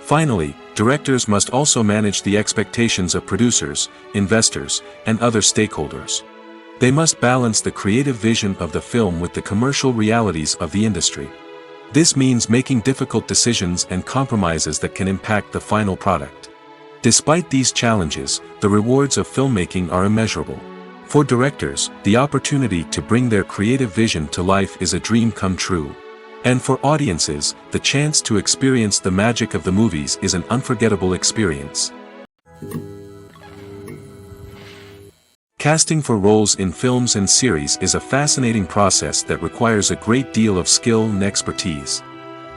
Finally, directors must also manage the expectations of producers, investors, and other stakeholders. They must balance the creative vision of the film with the commercial realities of the industry. This means making difficult decisions and compromises that can impact the final product. Despite these challenges, the rewards of filmmaking are immeasurable. For directors, the opportunity to bring their creative vision to life is a dream come true. And for audiences, the chance to experience the magic of the movies is an unforgettable experience. Casting for roles in films and series is a fascinating process that requires a great deal of skill and expertise.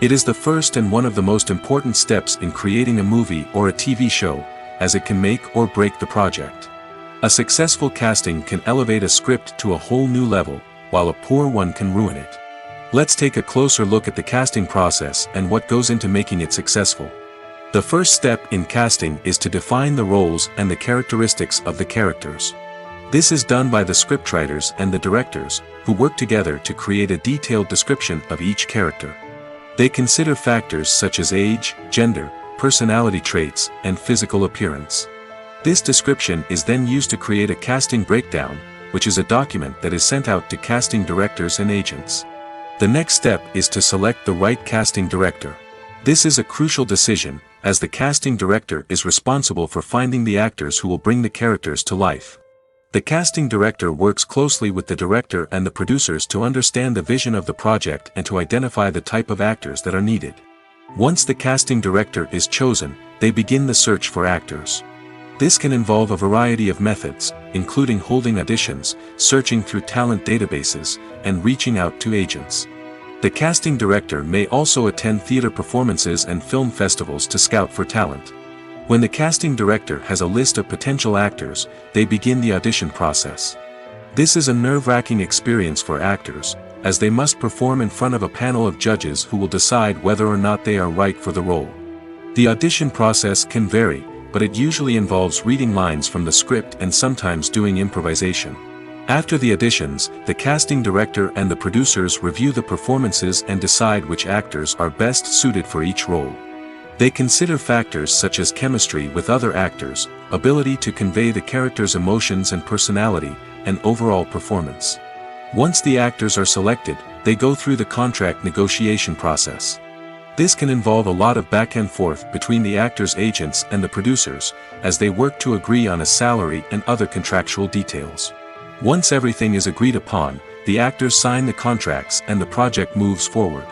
It is the first and one of the most important steps in creating a movie or a TV show, as it can make or break the project. A successful casting can elevate a script to a whole new level, while a poor one can ruin it. Let's take a closer look at the casting process and what goes into making it successful. The first step in casting is to define the roles and the characteristics of the characters. This is done by the scriptwriters and the directors, who work together to create a detailed description of each character. They consider factors such as age, gender, personality traits, and physical appearance. This description is then used to create a casting breakdown, which is a document that is sent out to casting directors and agents. The next step is to select the right casting director. This is a crucial decision, as the casting director is responsible for finding the actors who will bring the characters to life. The casting director works closely with the director and the producers to understand the vision of the project and to identify the type of actors that are needed. Once the casting director is chosen, they begin the search for actors. This can involve a variety of methods, including holding auditions, searching through talent databases, and reaching out to agents. The casting director may also attend theater performances and film festivals to scout for talent. When the casting director has a list of potential actors, they begin the audition process. This is a nerve-wracking experience for actors, as they must perform in front of a panel of judges who will decide whether or not they are right for the role. The audition process can vary, but it usually involves reading lines from the script and sometimes doing improvisation. After the auditions, the casting director and the producers review the performances and decide which actors are best suited for each role. They consider factors such as chemistry with other actors, ability to convey the character's emotions and personality, and overall performance. Once the actors are selected, they go through the contract negotiation process. This can involve a lot of back and forth between the actors' agents and the producers, as they work to agree on a salary and other contractual details. Once everything is agreed upon, the actors sign the contracts and the project moves forward.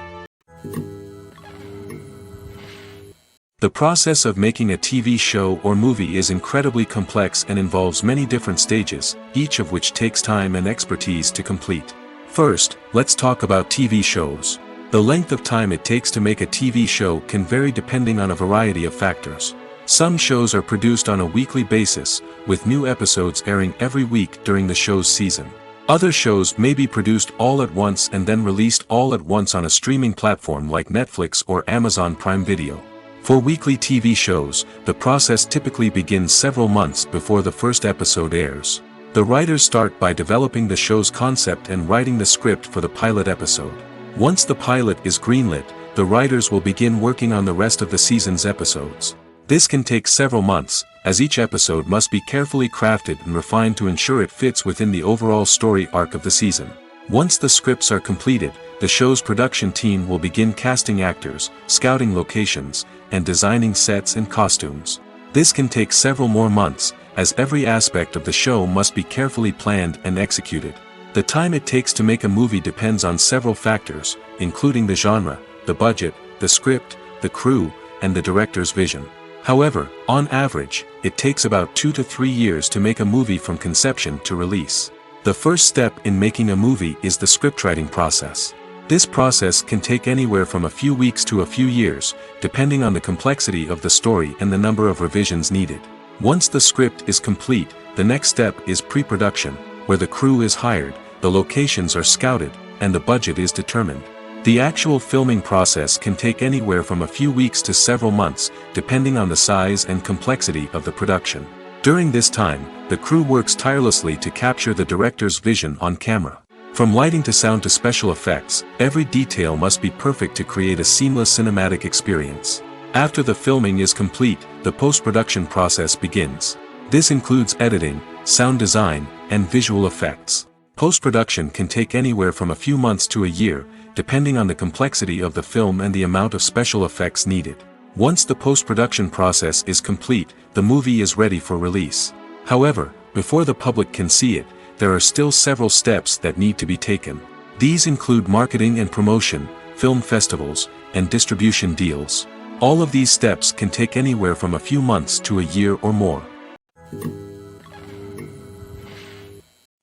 The process of making a TV show or movie is incredibly complex and involves many different stages, each of which takes time and expertise to complete. First, let's talk about TV shows. The length of time it takes to make a TV show can vary depending on a variety of factors. Some shows are produced on a weekly basis, with new episodes airing every week during the show's season. Other shows may be produced all at once and then released all at once on a streaming platform like Netflix or Amazon Prime Video. For weekly TV shows, the process typically begins several months before the first episode airs. The writers start by developing the show's concept and writing the script for the pilot episode. Once the pilot is greenlit, the writers will begin working on the rest of the season's episodes. This can take several months, as each episode must be carefully crafted and refined to ensure it fits within the overall story arc of the season. Once the scripts are completed, the show's production team will begin casting actors, scouting locations, and designing sets and costumes. This can take several more months, as every aspect of the show must be carefully planned and executed. The time it takes to make a movie depends on several factors, including the genre, the budget, the script, the crew, and the director's vision. However, on average, it takes about 2 to 3 years to make a movie from conception to release. The first step in making a movie is the scriptwriting process. This process can take anywhere from a few weeks to a few years, depending on the complexity of the story and the number of revisions needed. Once the script is complete, the next step is pre-production, where the crew is hired, the locations are scouted, and the budget is determined. The actual filming process can take anywhere from a few weeks to several months, depending on the size and complexity of the production. During this time, the crew works tirelessly to capture the director's vision on camera. From lighting to sound to special effects, every detail must be perfect to create a seamless cinematic experience. After the filming is complete, the post-production process begins. This includes editing, sound design, and visual effects. Post-production can take anywhere from a few months to a year, depending on the complexity of the film and the amount of special effects needed. Once the post-production process is complete, the movie is ready for release. However, before the public can see it, there are still several steps that need to be taken. These include marketing and promotion, film festivals, and distribution deals. All of these steps can take anywhere from a few months to a year or more.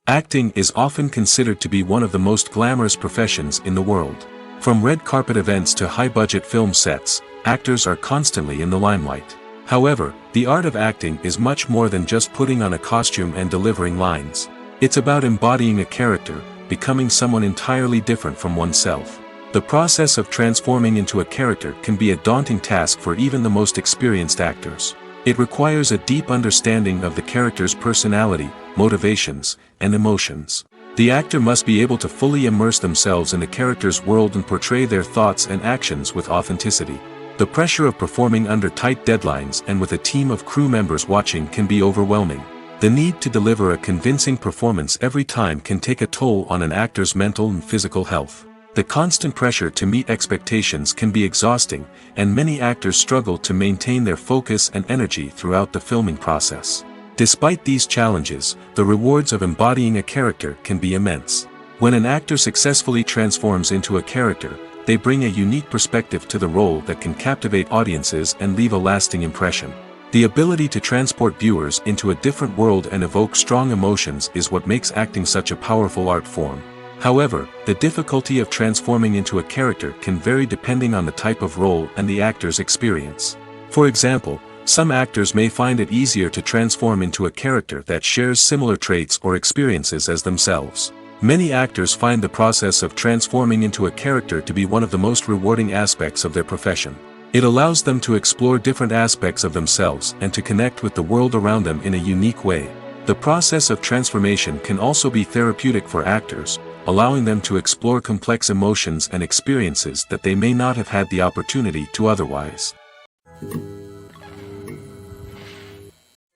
Acting is often considered to be one of the most glamorous professions in the world. From red carpet events to high-budget film sets, actors are constantly in the limelight. However, the art of acting is much more than just putting on a costume and delivering lines. It's about embodying a character, becoming someone entirely different from oneself. The process of transforming into a character can be a daunting task for even the most experienced actors. It requires a deep understanding of the character's personality, motivations, and emotions. The actor must be able to fully immerse themselves in the character's world and portray their thoughts and actions with authenticity. The pressure of performing under tight deadlines and with a team of crew members watching can be overwhelming. The need to deliver a convincing performance every time can take a toll on an actor's mental and physical health. The constant pressure to meet expectations can be exhausting, and many actors struggle to maintain their focus and energy throughout the filming process. Despite these challenges, the rewards of embodying a character can be immense. When an actor successfully transforms into a character, they bring a unique perspective to the role that can captivate audiences and leave a lasting impression. The ability to transport viewers into a different world and evoke strong emotions is what makes acting such a powerful art form. However, the difficulty of transforming into a character can vary depending on the type of role and the actor's experience. For example, some actors may find it easier to transform into a character that shares similar traits or experiences as themselves. Many actors find the process of transforming into a character to be one of the most rewarding aspects of their profession. It allows them to explore different aspects of themselves and to connect with the world around them in a unique way. The process of transformation can also be therapeutic for actors, allowing them to explore complex emotions and experiences that they may not have had the opportunity to otherwise.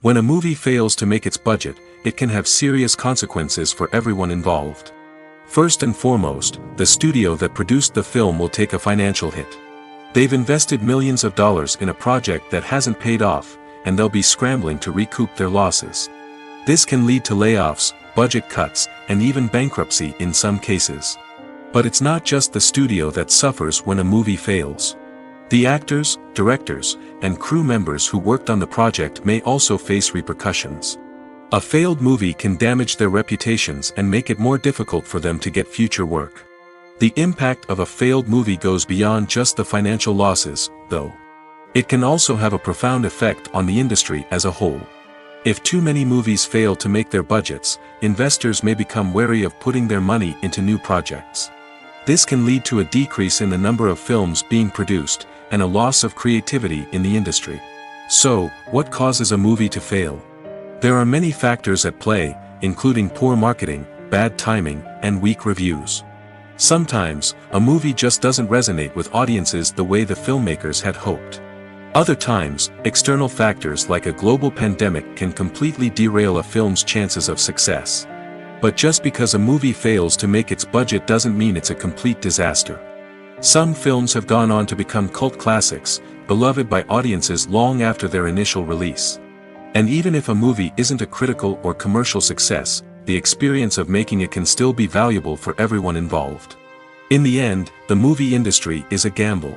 When a movie fails to make its budget, it can have serious consequences for everyone involved. First and foremost, the studio that produced the film will take a financial hit. They've invested millions of dollars in a project that hasn't paid off, and they'll be scrambling to recoup their losses. This can lead to layoffs, budget cuts, and even bankruptcy in some cases. But it's not just the studio that suffers when a movie fails. The actors, directors, and crew members who worked on the project may also face repercussions. A failed movie can damage their reputations and make it more difficult for them to get future work. The impact of a failed movie goes beyond just the financial losses, though. It can also have a profound effect on the industry as a whole. If too many movies fail to make their budgets, investors may become wary of putting their money into new projects. This can lead to a decrease in the number of films being produced, and a loss of creativity in the industry. So, what causes a movie to fail? There are many factors at play, including poor marketing, bad timing, and weak reviews. Sometimes, a movie just doesn't resonate with audiences the way the filmmakers had hoped. Other times, external factors like a global pandemic can completely derail a film's chances of success. But just because a movie fails to make its budget doesn't mean it's a complete disaster. Some films have gone on to become cult classics, beloved by audiences long after their initial release. And even if a movie isn't a critical or commercial success, the experience of making it can still be valuable for everyone involved. In the end, the movie industry is a gamble.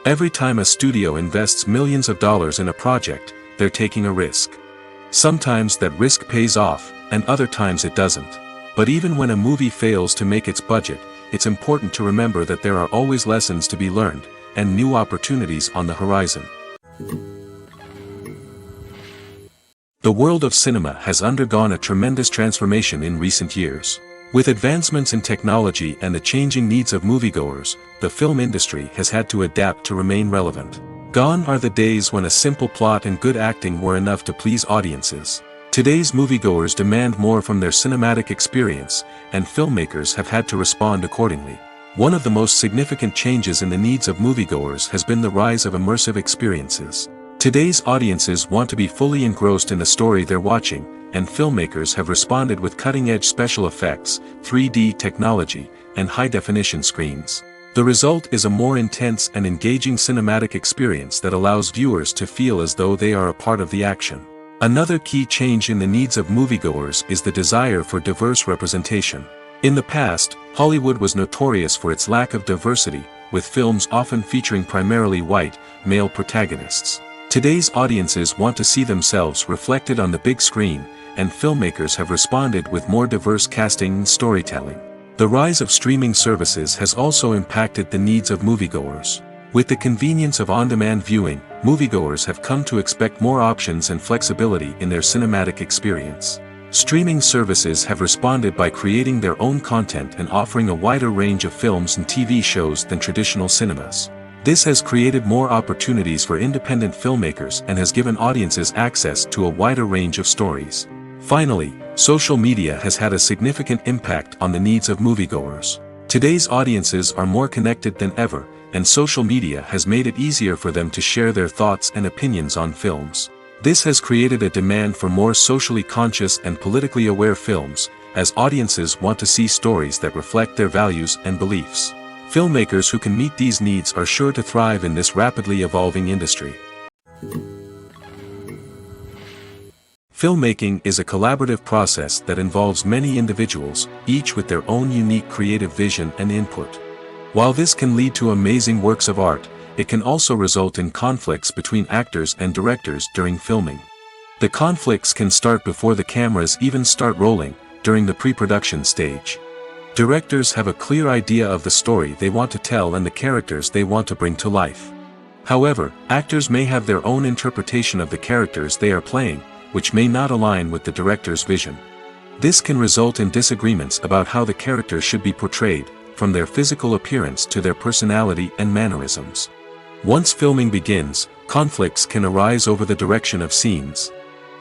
Every time a studio invests millions of dollars in a project, they're taking a risk. Sometimes that risk pays off, and other times it doesn't. But even when a movie fails to make its budget, it's important to remember that there are always lessons to be learned, and new opportunities on the horizon. The world of cinema has undergone a tremendous transformation in recent years. With advancements in technology and the changing needs of moviegoers, the film industry has had to adapt to remain relevant. Gone are the days when a simple plot and good acting were enough to please audiences. Today's moviegoers demand more from their cinematic experience, and filmmakers have had to respond accordingly. One of the most significant changes in the needs of moviegoers has been the rise of immersive experiences. Today's audiences want to be fully engrossed in the story they're watching, and filmmakers have responded with cutting-edge special effects, 3D technology, and high-definition screens. The result is a more intense and engaging cinematic experience that allows viewers to feel as though they are a part of the action. Another key change in the needs of moviegoers is the desire for diverse representation. In the past, Hollywood was notorious for its lack of diversity, with films often featuring primarily white, male protagonists. Today's audiences want to see themselves reflected on the big screen, and filmmakers have responded with more diverse casting and storytelling. The rise of streaming services has also impacted the needs of moviegoers. With the convenience of on-demand viewing, moviegoers have come to expect more options and flexibility in their cinematic experience. Streaming services have responded by creating their own content and offering a wider range of films and TV shows than traditional cinemas. This has created more opportunities for independent filmmakers and has given audiences access to a wider range of stories. Finally, social media has had a significant impact on the needs of moviegoers. Today's audiences are more connected than ever, and social media has made it easier for them to share their thoughts and opinions on films. This has created a demand for more socially conscious and politically aware films, as audiences want to see stories that reflect their values and beliefs. Filmmakers who can meet these needs are sure to thrive in this rapidly evolving industry. Filmmaking is a collaborative process that involves many individuals, each with their own unique creative vision and input. While this can lead to amazing works of art, it can also result in conflicts between actors and directors during filming. The conflicts can start before the cameras even start rolling, during the pre-production stage. Directors have a clear idea of the story they want to tell and the characters they want to bring to life. However, actors may have their own interpretation of the characters they are playing, which may not align with the director's vision. This can result in disagreements about how the characters should be portrayed, from their physical appearance to their personality and mannerisms. Once filming begins, conflicts can arise over the direction of scenes.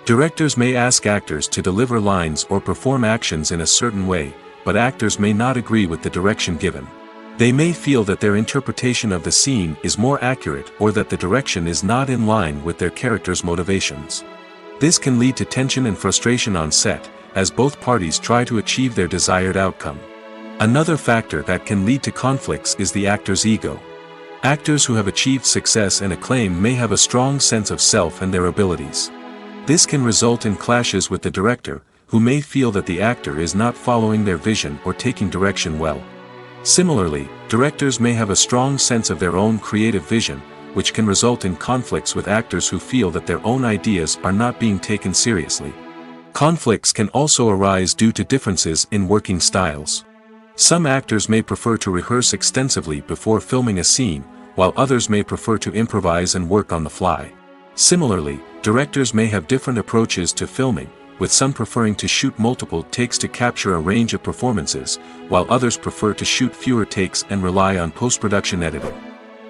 Directors may ask actors to deliver lines or perform actions in a certain way, but actors may not agree with the direction given. They may feel that their interpretation of the scene is more accurate or that the direction is not in line with their character's motivations. This can lead to tension and frustration on set, as both parties try to achieve their desired outcome. Another factor that can lead to conflicts is the actor's ego. Actors who have achieved success and acclaim may have a strong sense of self and their abilities. This can result in clashes with the director, who may feel that the actor is not following their vision or taking direction well. Similarly, directors may have a strong sense of their own creative vision, which can result in conflicts with actors who feel that their own ideas are not being taken seriously. Conflicts can also arise due to differences in working styles. Some actors may prefer to rehearse extensively before filming a scene, while others may prefer to improvise and work on the fly. Similarly, directors may have different approaches to filming, with some preferring to shoot multiple takes to capture a range of performances, while others prefer to shoot fewer takes and rely on post-production editing.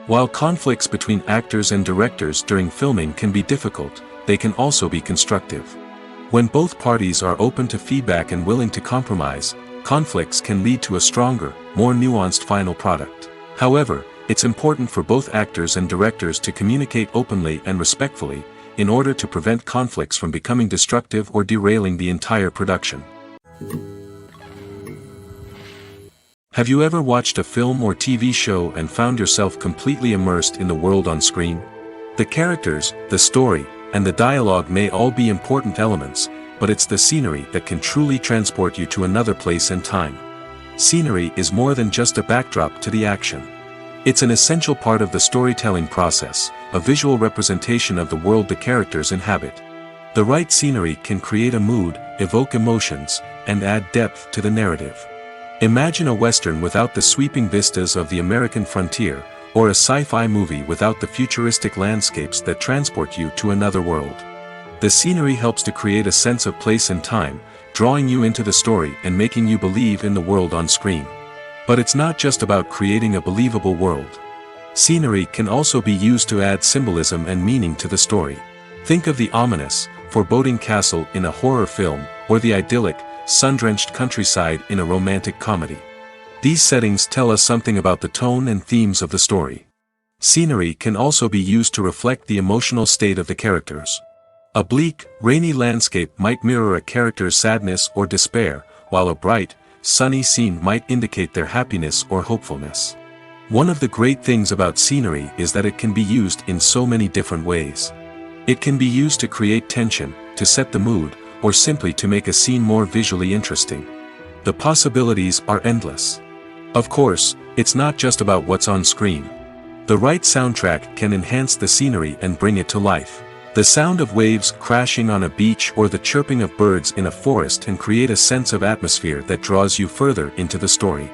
While conflicts between actors and directors during filming can be difficult, they can also be constructive. When both parties are open to feedback and willing to compromise, conflicts can lead to a stronger, more nuanced final product. However, it's important for both actors and directors to communicate openly and respectfully, in order to prevent conflicts from becoming destructive or derailing the entire production. Have you ever watched a film or TV show and found yourself completely immersed in the world on screen? The characters, the story, and the dialogue may all be important elements, but it's the scenery that can truly transport you to another place and time. Scenery is more than just a backdrop to the action. It's an essential part of the storytelling process, a visual representation of the world the characters inhabit. The right scenery can create a mood, evoke emotions, and add depth to the narrative. Imagine a Western without the sweeping vistas of the American frontier, or a sci-fi movie without the futuristic landscapes that transport you to another world. The scenery helps to create a sense of place and time, drawing you into the story and making you believe in the world on screen. But it's not just about creating a believable world. Scenery can also be used to add symbolism and meaning to the story. Think of the ominous, foreboding castle in a horror film, or the idyllic, sun-drenched countryside in a romantic comedy. These settings tell us something about the tone and themes of the story. Scenery can also be used to reflect the emotional state of the characters. A bleak, rainy landscape might mirror a character's sadness or despair, while a bright, sunny scene might indicate their happiness or hopefulness. One of the great things about scenery is that it can be used in so many different ways. It can be used to create tension, to set the mood, or simply to make a scene more visually interesting. The possibilities are endless. Of course, it's not just about what's on screen. The right soundtrack can enhance the scenery and bring it to life. The sound of waves crashing on a beach or the chirping of birds in a forest can create a sense of atmosphere that draws you further into the story.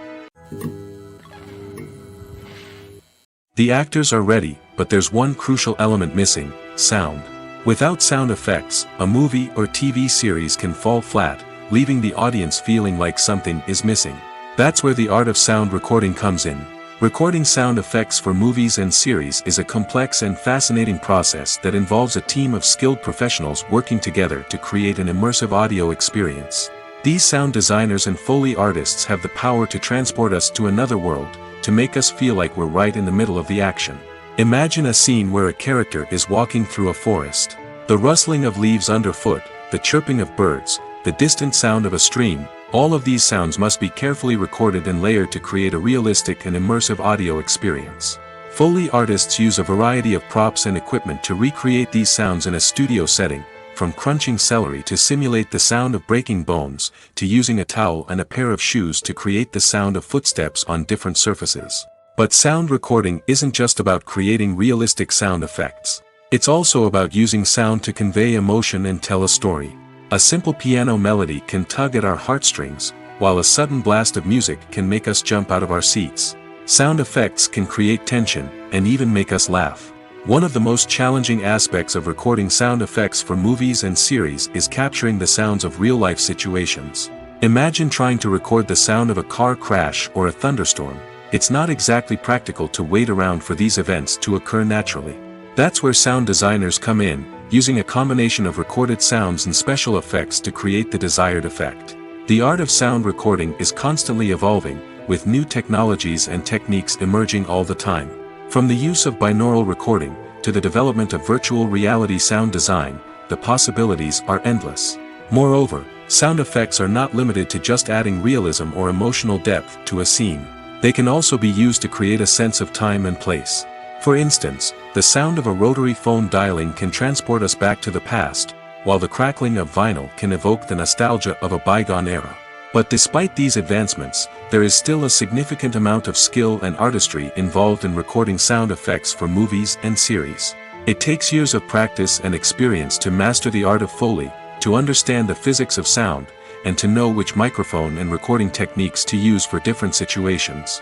The actors are ready, but there's one crucial element missing: sound. Without sound effects, a movie or TV series can fall flat, leaving the audience feeling like something is missing. That's where the art of sound recording comes in. Recording sound effects for movies and series is a complex and fascinating process that involves a team of skilled professionals working together to create an immersive audio experience. These sound designers and Foley artists have the power to transport us to another world, to make us feel like we're right in the middle of the action. Imagine a scene where a character is walking through a forest. The rustling of leaves underfoot, the chirping of birds, the distant sound of a stream, all of these sounds must be carefully recorded and layered to create a realistic and immersive audio experience. Foley artists use a variety of props and equipment to recreate these sounds in a studio setting, from crunching celery to simulate the sound of breaking bones, to using a towel and a pair of shoes to create the sound of footsteps on different surfaces. But sound recording isn't just about creating realistic sound effects. It's also about using sound to convey emotion and tell a story. A simple piano melody can tug at our heartstrings, while a sudden blast of music can make us jump out of our seats. Sound effects can create tension, and even make us laugh. One of the most challenging aspects of recording sound effects for movies and series is capturing the sounds of real-life situations. Imagine trying to record the sound of a car crash or a thunderstorm. It's not exactly practical to wait around for these events to occur naturally. That's where sound designers come in, using a combination of recorded sounds and special effects to create the desired effect. The art of sound recording is constantly evolving, with new technologies and techniques emerging all the time. From the use of binaural recording, to the development of virtual reality sound design, the possibilities are endless. Moreover, sound effects are not limited to just adding realism or emotional depth to a scene. They can also be used to create a sense of time and place. For instance, the sound of a rotary phone dialing can transport us back to the past, while the crackling of vinyl can evoke the nostalgia of a bygone era. But despite these advancements, there is still a significant amount of skill and artistry involved in recording sound effects for movies and series. It takes years of practice and experience to master the art of Foley, to understand the physics of sound, and to know which microphone and recording techniques to use for different situations.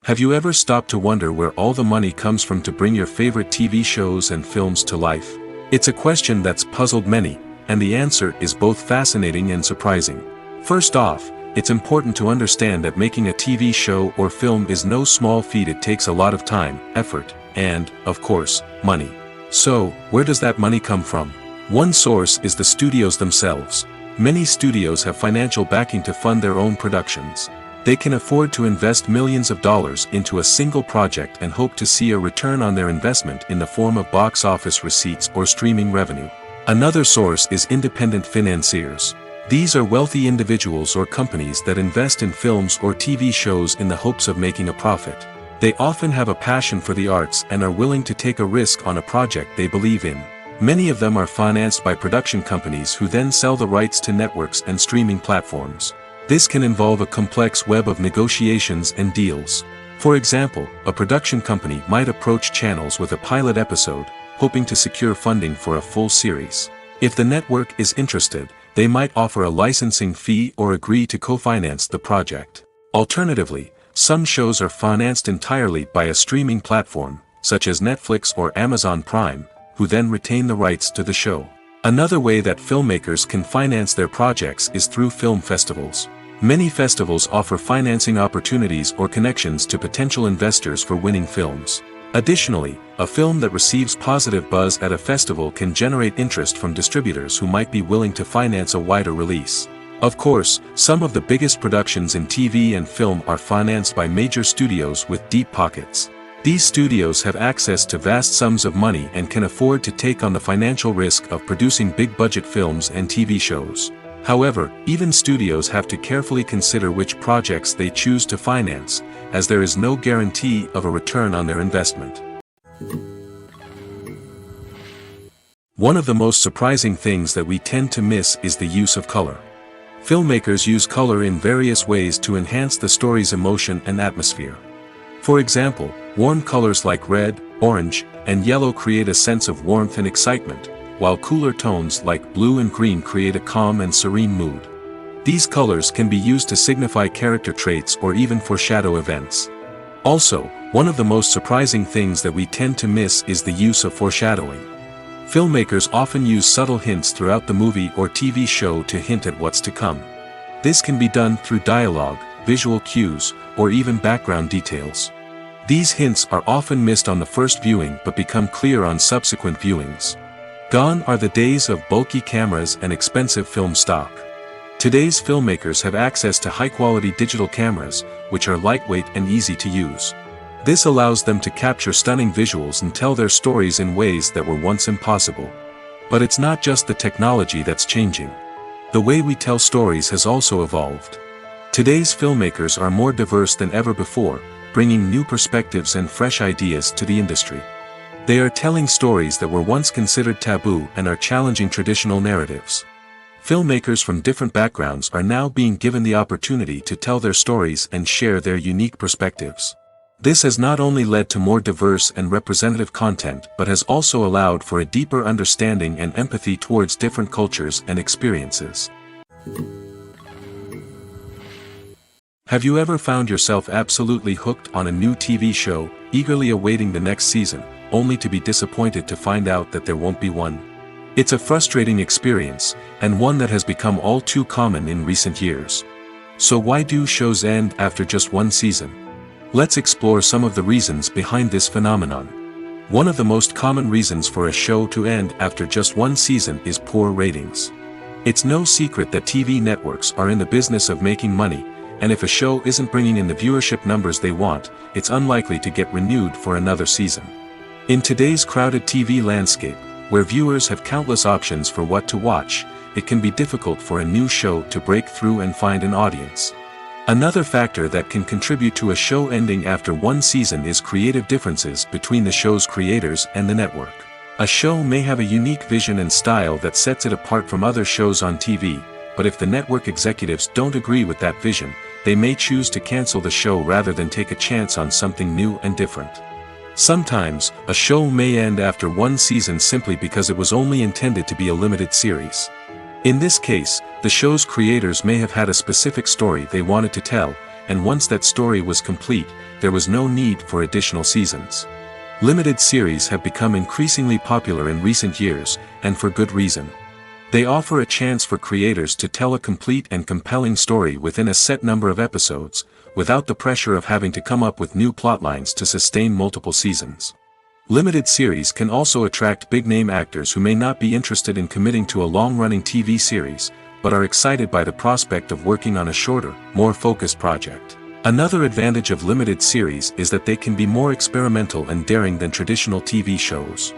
Have you ever stopped to wonder where all the money comes from to bring your favorite TV shows and films to life? It's a question that's puzzled many, and the answer is both fascinating and surprising. First off, it's important to understand that making a TV show or film is no small feat. It takes a lot of time, effort, and, of course, money. So, where does that money come from? One source is the studios themselves. Many studios have financial backing to fund their own productions. They can afford to invest millions of dollars into a single project and hope to see a return on their investment in the form of box office receipts or streaming revenue. Another source is independent financiers. These are wealthy individuals or companies that invest in films or TV shows in the hopes of making a profit. They often have a passion for the arts and are willing to take a risk on a project they believe in. Many of them are financed by production companies who then sell the rights to networks and streaming platforms. This can involve a complex web of negotiations and deals. For example, a production company might approach channels with a pilot episode, hoping to secure funding for a full series. If the network is interested, they might offer a licensing fee or agree to co-finance the project. Alternatively, some shows are financed entirely by a streaming platform, such as Netflix or Amazon Prime, who then retain the rights to the show. Another way that filmmakers can finance their projects is through film festivals. Many festivals offer financing opportunities or connections to potential investors for winning films. Additionally, a film that receives positive buzz at a festival can generate interest from distributors who might be willing to finance a wider release. Of course, some of the biggest productions in TV and film are financed by major studios with deep pockets. These studios have access to vast sums of money and can afford to take on the financial risk of producing big-budget films and TV shows. However, even studios have to carefully consider which projects they choose to finance, as there is no guarantee of a return on their investment. One of the most surprising things that we tend to miss is the use of color. Filmmakers use color in various ways to enhance the story's emotion and atmosphere. For example, warm colors like red, orange, and yellow create a sense of warmth and excitement, while cooler tones like blue and green create a calm and serene mood. These colors can be used to signify character traits or even foreshadow events. Also, one of the most surprising things that we tend to miss is the use of foreshadowing. Filmmakers often use subtle hints throughout the movie or TV show to hint at what's to come. This can be done through dialogue, visual cues, or even background details. These hints are often missed on the first viewing but become clear on subsequent viewings. Gone are the days of bulky cameras and expensive film stock. Today's filmmakers have access to high-quality digital cameras, which are lightweight and easy to use. This allows them to capture stunning visuals and tell their stories in ways that were once impossible. But it's not just the technology that's changing. The way we tell stories has also evolved. Today's filmmakers are more diverse than ever before, bringing new perspectives and fresh ideas to the industry. They are telling stories that were once considered taboo and are challenging traditional narratives. Filmmakers from different backgrounds are now being given the opportunity to tell their stories and share their unique perspectives. This has not only led to more diverse and representative content but has also allowed for a deeper understanding and empathy towards different cultures and experiences. Have you ever found yourself absolutely hooked on a new TV show, eagerly awaiting the next season, only to be disappointed to find out that there won't be one? It's a frustrating experience, and one that has become all too common in recent years. So why do shows end after just one season? Let's explore some of the reasons behind this phenomenon. One of the most common reasons for a show to end after just one season is poor ratings. It's no secret that TV networks are in the business of making money, and if a show isn't bringing in the viewership numbers they want, it's unlikely to get renewed for another season. In today's crowded TV landscape, where viewers have countless options for what to watch, it can be difficult for a new show to break through and find an audience. Another factor that can contribute to a show ending after one season is creative differences between the show's creators and the network. A show may have a unique vision and style that sets it apart from other shows on TV, but if the network executives don't agree with that vision, they may choose to cancel the show rather than take a chance on something new and different. Sometimes, a show may end after one season simply because it was only intended to be a limited series. In this case, the show's creators may have had a specific story they wanted to tell, and once that story was complete, there was no need for additional seasons. Limited series have become increasingly popular in recent years, and for good reason. They offer a chance for creators to tell a complete and compelling story within a set number of episodes, without the pressure of having to come up with new plotlines to sustain multiple seasons. Limited series can also attract big-name actors who may not be interested in committing to a long-running TV series, but are excited by the prospect of working on a shorter, more focused project. Another advantage of limited series is that they can be more experimental and daring than traditional TV shows.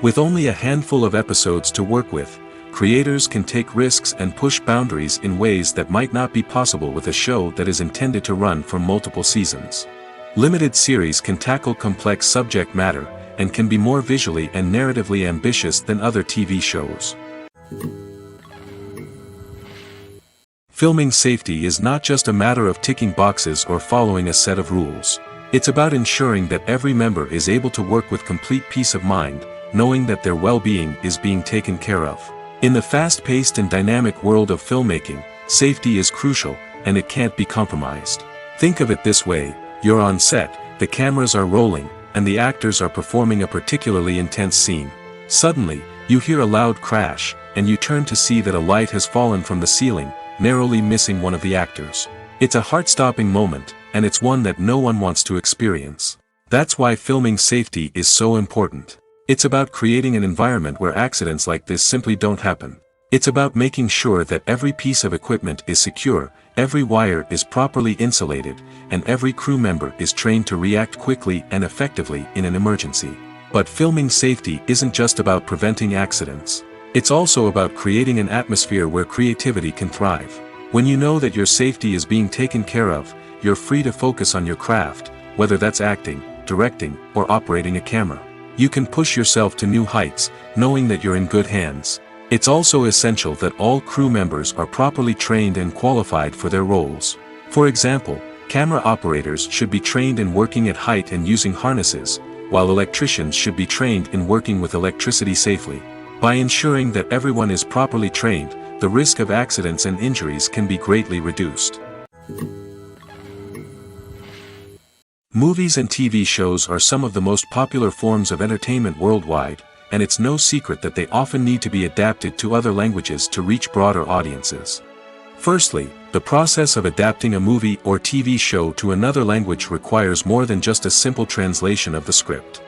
With only a handful of episodes to work with, creators can take risks and push boundaries in ways that might not be possible with a show that is intended to run for multiple seasons. Limited series can tackle complex subject matter, and can be more visually and narratively ambitious than other TV shows. Filming safety is not just a matter of ticking boxes or following a set of rules. It's about ensuring that every member is able to work with complete peace of mind, knowing that their well-being is being taken care of. In the fast-paced and dynamic world of filmmaking, safety is crucial, and it can't be compromised. Think of it this way: you're on set, the cameras are rolling, and the actors are performing a particularly intense scene. Suddenly, you hear a loud crash, and you turn to see that a light has fallen from the ceiling, narrowly missing one of the actors. It's a heart-stopping moment, and it's one that no one wants to experience. That's why filming safety is so important. It's about creating an environment where accidents like this simply don't happen. It's about making sure that every piece of equipment is secure, every wire is properly insulated, and every crew member is trained to react quickly and effectively in an emergency. But filming safety isn't just about preventing accidents. It's also about creating an atmosphere where creativity can thrive. When you know that your safety is being taken care of, you're free to focus on your craft, whether that's acting, directing, or operating a camera. You can push yourself to new heights, knowing that you're in good hands. It's also essential that all crew members are properly trained and qualified for their roles. For example, camera operators should be trained in working at height and using harnesses, while electricians should be trained in working with electricity safely. By ensuring that everyone is properly trained, the risk of accidents and injuries can be greatly reduced. Movies and TV shows are some of the most popular forms of entertainment worldwide, and it's no secret that they often need to be adapted to other languages to reach broader audiences. Firstly, the process of adapting a movie or TV show to another language requires more than just a simple translation of the script.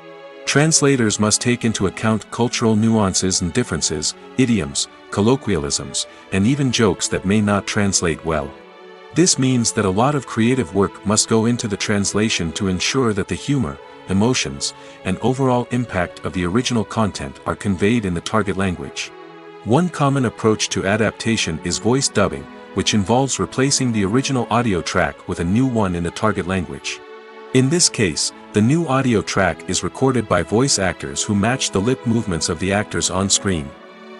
Translators must take into account cultural nuances and differences, idioms, colloquialisms, and even jokes that may not translate well. This means that a lot of creative work must go into the translation to ensure that the humor, emotions, and overall impact of the original content are conveyed in the target language. One common approach to adaptation is voice dubbing, which involves replacing the original audio track with a new one in the target language. In this case, the new audio track is recorded by voice actors who match the lip movements of the actors on screen.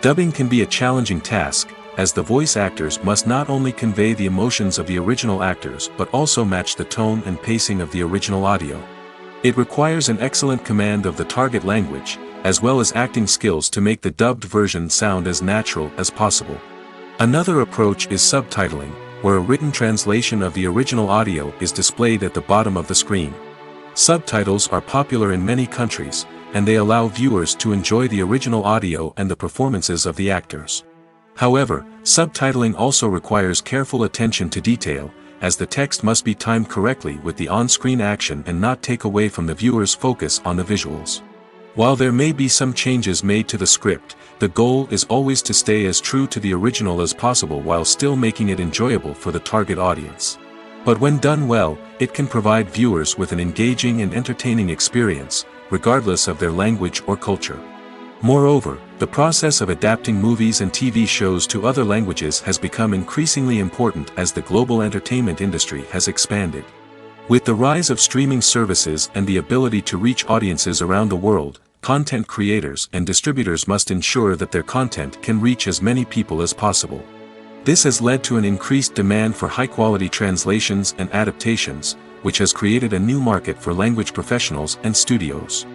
Dubbing can be a challenging task, as the voice actors must not only convey the emotions of the original actors but also match the tone and pacing of the original audio. It requires an excellent command of the target language, as well as acting skills to make the dubbed version sound as natural as possible. Another approach is subtitling, where a written translation of the original audio is displayed at the bottom of the screen. Subtitles are popular in many countries, and they allow viewers to enjoy the original audio and the performances of the actors. However, subtitling also requires careful attention to detail, as the text must be timed correctly with the on-screen action and not take away from the viewer's focus on the visuals. While there may be some changes made to the script, the goal is always to stay as true to the original as possible while still making it enjoyable for the target audience. But when done well, it can provide viewers with an engaging and entertaining experience, regardless of their language or culture. Moreover, the process of adapting movies and TV shows to other languages has become increasingly important as the global entertainment industry has expanded. With the rise of streaming services and the ability to reach audiences around the world, content creators and distributors must ensure that their content can reach as many people as possible. This has led to an increased demand for high-quality translations and adaptations, which has created a new market for language professionals and studios.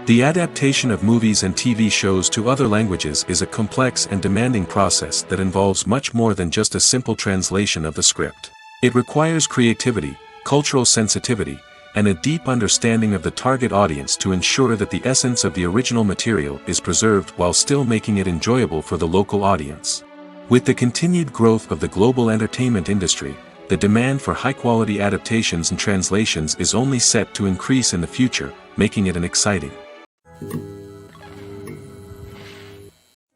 The adaptation of movies and TV shows to other languages is a complex and demanding process that involves much more than just a simple translation of the script. It requires creativity, cultural sensitivity, and a deep understanding of the target audience to ensure that the essence of the original material is preserved while still making it enjoyable for the local audience. With the continued growth of the global entertainment industry, the demand for high-quality adaptations and translations is only set to increase in the future, making it an exciting.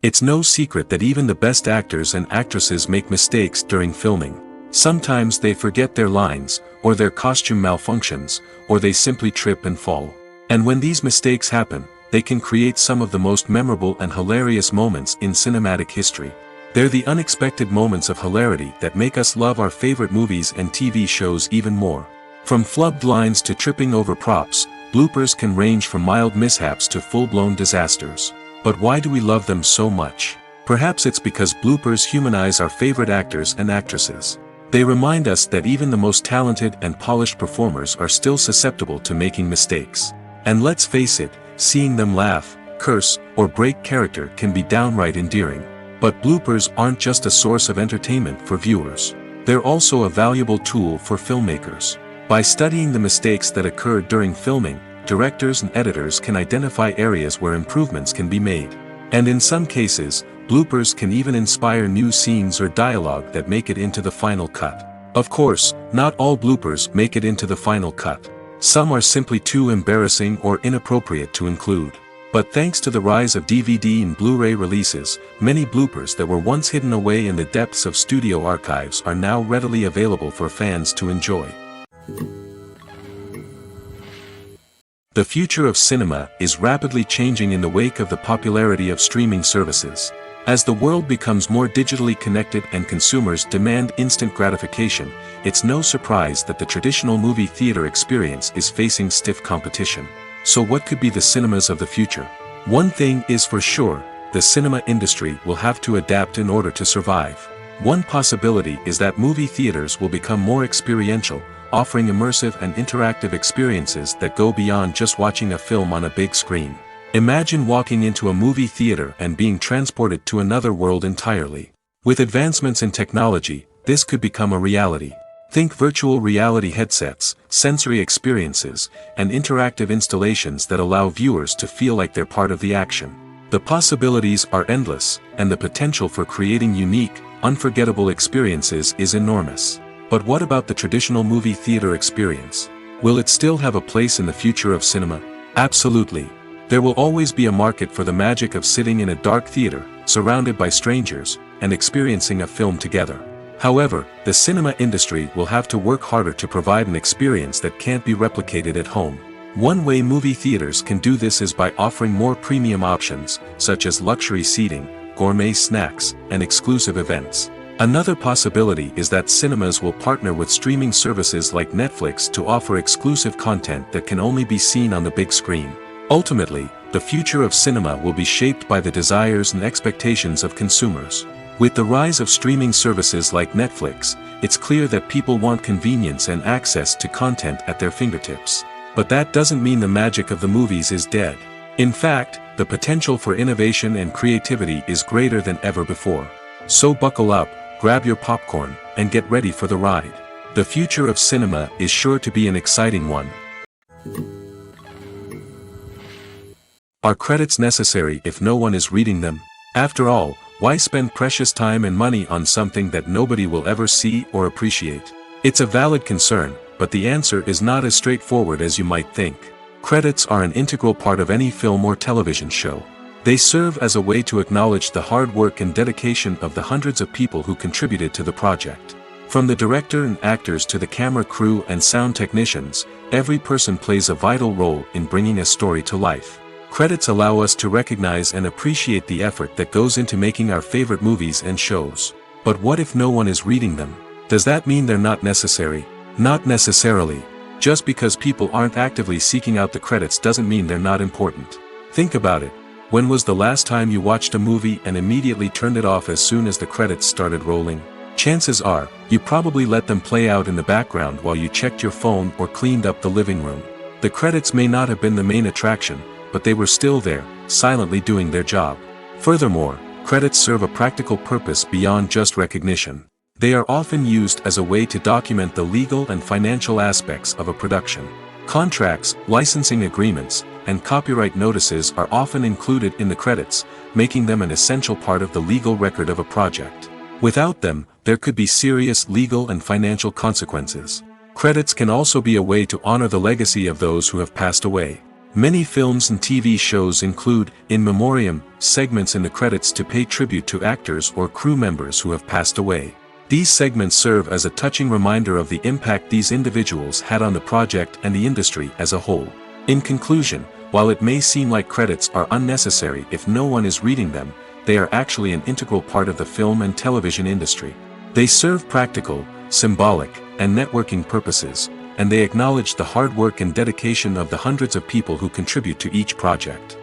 It's no secret that even the best actors and actresses make mistakes during filming. Sometimes they forget their lines, or their costume malfunctions, or they simply trip and fall. And when these mistakes happen, they can create some of the most memorable and hilarious moments in cinematic history. They're the unexpected moments of hilarity that make us love our favorite movies and TV shows even more. From flubbed lines to tripping over props, bloopers can range from mild mishaps to full-blown disasters. But why do we love them so much? Perhaps it's because bloopers humanize our favorite actors and actresses. They remind us that even the most talented and polished performers are still susceptible to making mistakes. And let's face it, seeing them laugh, curse, or break character can be downright endearing. But bloopers aren't just a source of entertainment for viewers. They're also a valuable tool for filmmakers. By studying the mistakes that occurred during filming, directors and editors can identify areas where improvements can be made. And in some cases, bloopers can even inspire new scenes or dialogue that make it into the final cut. Of course, not all bloopers make it into the final cut. Some are simply too embarrassing or inappropriate to include. But thanks to the rise of DVD and Blu-ray releases, many bloopers that were once hidden away in the depths of studio archives are now readily available for fans to enjoy. The future of cinema is rapidly changing in the wake of the popularity of streaming services. As the world becomes more digitally connected and consumers demand instant gratification, it's no surprise that the traditional movie theater experience is facing stiff competition. So what could be the cinemas of the future? One thing is for sure, the cinema industry will have to adapt in order to survive. One possibility is that movie theaters will become more experiential, offering immersive and interactive experiences that go beyond just watching a film on a big screen. Imagine walking into a movie theater and being transported to another world entirely. With advancements in technology, this could become a reality. Think virtual reality headsets, sensory experiences, and interactive installations that allow viewers to feel like they're part of the action. The possibilities are endless, and the potential for creating unique, unforgettable experiences is enormous. But what about the traditional movie theater experience? Will it still have a place in the future of cinema? Absolutely. There will always be a market for the magic of sitting in a dark theater, surrounded by strangers, and experiencing a film together. However, the cinema industry will have to work harder to provide an experience that can't be replicated at home. One way movie theaters can do this is by offering more premium options, such as luxury seating, gourmet snacks, and exclusive events. Another possibility is that cinemas will partner with streaming services like Netflix to offer exclusive content that can only be seen on the big screen. Ultimately, the future of cinema will be shaped by the desires and expectations of consumers. With the rise of streaming services like Netflix, it's clear that people want convenience and access to content at their fingertips. But that doesn't mean the magic of the movies is dead. In fact, the potential for innovation and creativity is greater than ever before. So buckle up, grab your popcorn, and get ready for the ride. The future of cinema is sure to be an exciting one. Are credits necessary if no one is reading them? After all, why spend precious time and money on something that nobody will ever see or appreciate? It's a valid concern, but the answer is not as straightforward as you might think. Credits are an integral part of any film or television show. They serve as a way to acknowledge the hard work and dedication of the hundreds of people who contributed to the project. From the director and actors to the camera crew and sound technicians, every person plays a vital role in bringing a story to life. Credits allow us to recognize and appreciate the effort that goes into making our favorite movies and shows. But what if no one is reading them? Does that mean they're not necessary? Not necessarily. Just because people aren't actively seeking out the credits doesn't mean they're not important. Think about it. When was the last time you watched a movie and immediately turned it off as soon as the credits started rolling? Chances are, you probably let them play out in the background while you checked your phone or cleaned up the living room. The credits may not have been the main attraction, but they were still there, silently doing their job. Furthermore, credits serve a practical purpose beyond just recognition. They are often used as a way to document the legal and financial aspects of a production. Contracts, licensing agreements, and copyright notices are often included in the credits, making them an essential part of the legal record of a project. Without them, there could be serious legal and financial consequences. Credits can also be a way to honor the legacy of those who have passed away. Many films and TV shows include, in memoriam, segments in the credits to pay tribute to actors or crew members who have passed away. These segments serve as a touching reminder of the impact these individuals had on the project and the industry as a whole. In conclusion, While it may seem like credits are unnecessary if no one is reading them, they are actually an integral part of the film and television industry. They serve practical, symbolic, and networking purposes, and they acknowledge the hard work and dedication of the hundreds of people who contribute to each project.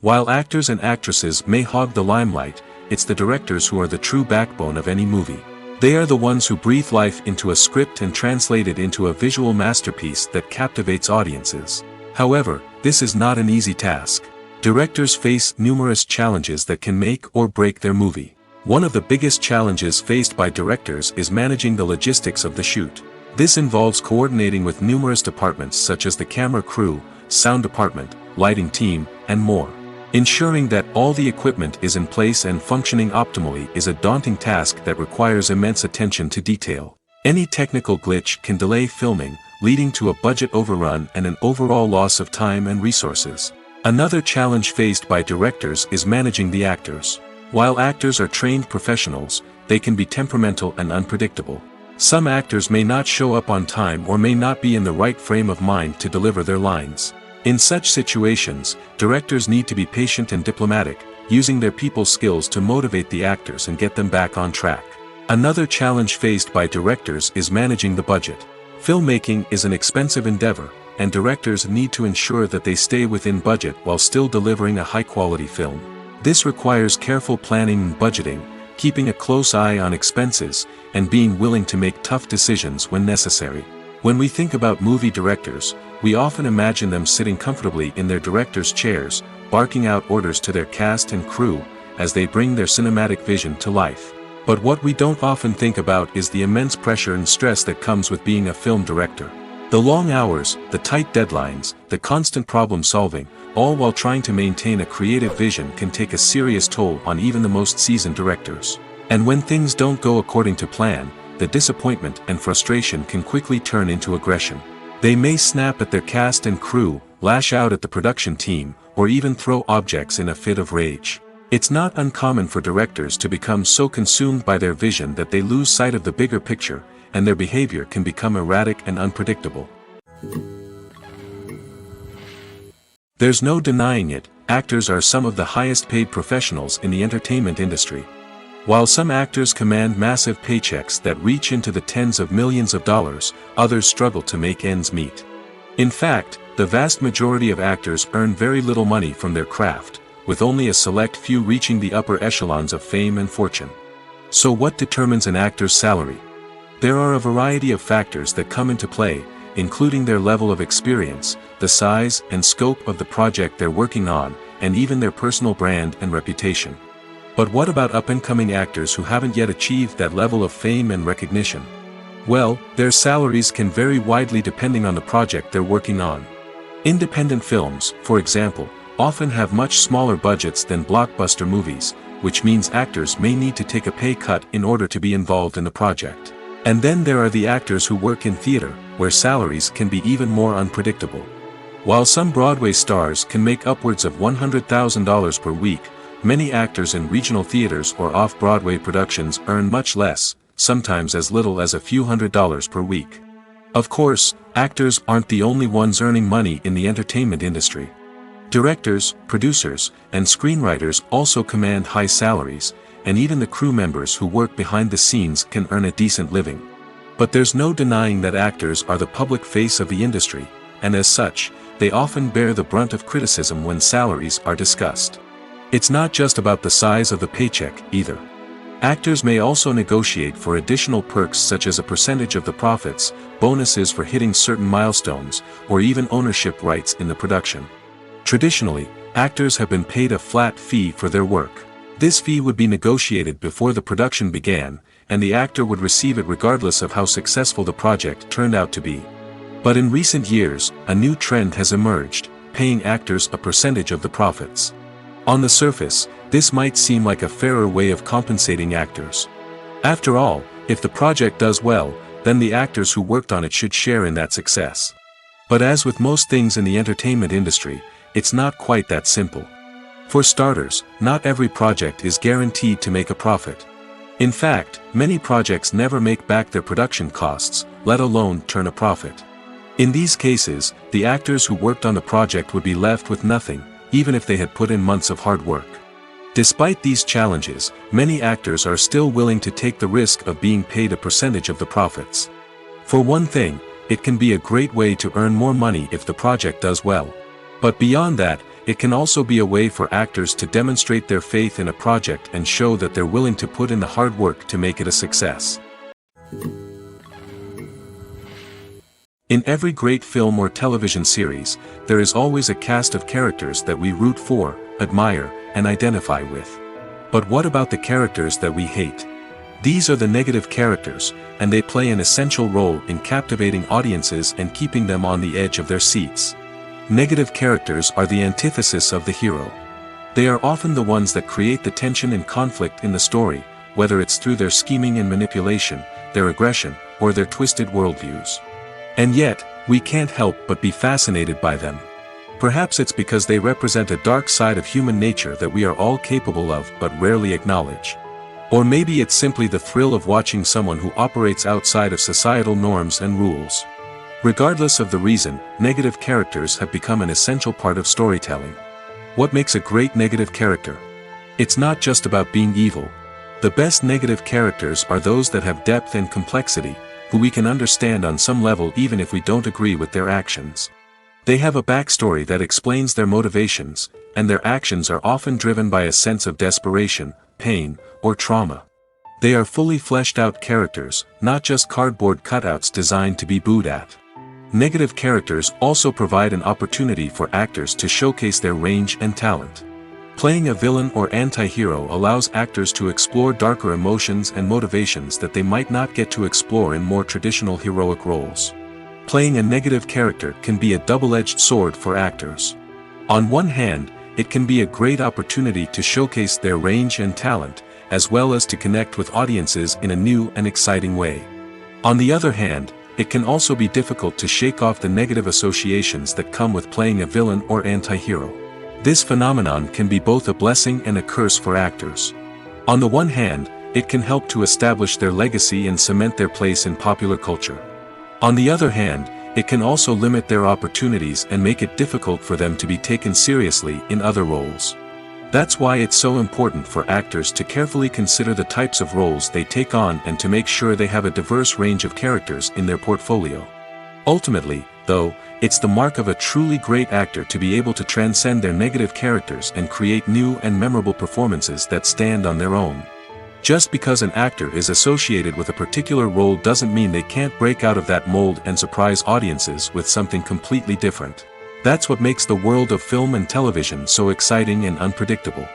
While actors and actresses may hog the limelight, it's the directors who are the true backbone of any movie. They are the ones who breathe life into a script and translate it into a visual masterpiece that captivates audiences. However, this is not an easy task. Directors face numerous challenges that can make or break their movie. One of the biggest challenges faced by directors is managing the logistics of the shoot. This involves coordinating with numerous departments such as the camera crew, sound department, lighting team, and more. Ensuring that all the equipment is in place and functioning optimally is a daunting task that requires immense attention to detail. Any technical glitch can delay filming, leading to a budget overrun and an overall loss of time and resources. Another challenge faced by directors is managing the actors. While actors are trained professionals, they can be temperamental and unpredictable. Some actors may not show up on time or may not be in the right frame of mind to deliver their lines. In such situations, directors need to be patient and diplomatic, using their people skills to motivate the actors and get them back on track. Another challenge faced by directors is managing the budget. Filmmaking is an expensive endeavor, and directors need to ensure that they stay within budget while still delivering a high-quality film. This requires careful planning and budgeting, keeping a close eye on expenses, and being willing to make tough decisions when necessary. When we think about movie directors, we often imagine them sitting comfortably in their director's chairs, barking out orders to their cast and crew, as they bring their cinematic vision to life. But what we don't often think about is the immense pressure and stress that comes with being a film director. The long hours, the tight deadlines, the constant problem solving, all while trying to maintain a creative vision can take a serious toll on even the most seasoned directors. And when things don't go according to plan, the disappointment and frustration can quickly turn into aggression. They may snap at their cast and crew, lash out at the production team, or even throw objects in a fit of rage. It's not uncommon for directors to become so consumed by their vision that they lose sight of the bigger picture, and their behavior can become erratic and unpredictable. There's no denying it, actors are some of the highest paid professionals in the entertainment industry. While some actors command massive paychecks that reach into the tens of millions of dollars, others struggle to make ends meet. In fact, the vast majority of actors earn very little money from their craft, with only a select few reaching the upper echelons of fame and fortune. So what determines an actor's salary? There are a variety of factors that come into play, including their level of experience, the size and scope of the project they're working on, and even their personal brand and reputation. But what about up-and-coming actors who haven't yet achieved that level of fame and recognition? Well, their salaries can vary widely depending on the project they're working on. Independent films, for example, often have much smaller budgets than blockbuster movies, which means actors may need to take a pay cut in order to be involved in the project. And then there are the actors who work in theater, where salaries can be even more unpredictable. While some Broadway stars can make upwards of $100,000 per week, many actors in regional theaters or off-Broadway productions earn much less, sometimes as little as a few $100s per week. Of course, actors aren't the only ones earning money in the entertainment industry. Directors, producers, and screenwriters also command high salaries, and even the crew members who work behind the scenes can earn a decent living. But there's no denying that actors are the public face of the industry, and as such, they often bear the brunt of criticism when salaries are discussed. It's not just about the size of the paycheck, either. Actors may also negotiate for additional perks such as a percentage of the profits, bonuses for hitting certain milestones, or even ownership rights in the production. Traditionally, actors have been paid a flat fee for their work. This fee would be negotiated before the production began, and the actor would receive it regardless of how successful the project turned out to be. But in recent years, a new trend has emerged, paying actors a percentage of the profits. On the surface, this might seem like a fairer way of compensating actors. After all, if the project does well, then the actors who worked on it should share in that success. But as with most things in the entertainment industry, it's not quite that simple. For starters, not every project is guaranteed to make a profit. In fact, many projects never make back their production costs, let alone turn a profit. In these cases, the actors who worked on the project would be left with nothing, even if they had put in months of hard work. Despite these challenges, many actors are still willing to take the risk of being paid a percentage of the profits. For one thing, it can be a great way to earn more money if the project does well. But beyond that, it can also be a way for actors to demonstrate their faith in a project and show that they're willing to put in the hard work to make it a success. In every great film or television series, there is always a cast of characters that we root for, admire, and identify with. But what about the characters that we hate? These are the negative characters, and they play an essential role in captivating audiences and keeping them on the edge of their seats. Negative characters are the antithesis of the hero. They are often the ones that create the tension and conflict in the story, whether it's through their scheming and manipulation, their aggression, or their twisted worldviews. And yet, we can't help but be fascinated by them. Perhaps it's because they represent a dark side of human nature that we are all capable of but rarely acknowledge. Or maybe it's simply the thrill of watching someone who operates outside of societal norms and rules. Regardless of the reason, negative characters have become an essential part of storytelling. What makes a great negative character? It's not just about being evil. The best negative characters are those that have depth and complexity, who we can understand on some level even if we don't agree with their actions. They have a backstory that explains their motivations, and their actions are often driven by a sense of desperation, pain, or trauma. They are fully fleshed out characters, not just cardboard cutouts designed to be booed at. Negative characters also provide an opportunity for actors to showcase their range and talent. Playing a villain or anti-hero allows actors to explore darker emotions and motivations that they might not get to explore in more traditional heroic roles. Playing a negative character can be a double-edged sword for actors. On one hand, it can be a great opportunity to showcase their range and talent, as well as to connect with audiences in a new and exciting way. On the other hand, it can also be difficult to shake off the negative associations that come with playing a villain or anti-hero. This phenomenon can be both a blessing and a curse for actors. On the one hand, it can help to establish their legacy and cement their place in popular culture. On the other hand, it can also limit their opportunities and make it difficult for them to be taken seriously in other roles. That's why it's so important for actors to carefully consider the types of roles they take on and to make sure they have a diverse range of characters in their portfolio. Ultimately, though, it's the mark of a truly great actor to be able to transcend their negative characters and create new and memorable performances that stand on their own. Just because an actor is associated with a particular role doesn't mean they can't break out of that mold and surprise audiences with something completely different. That's what makes the world of film and television so exciting and unpredictable.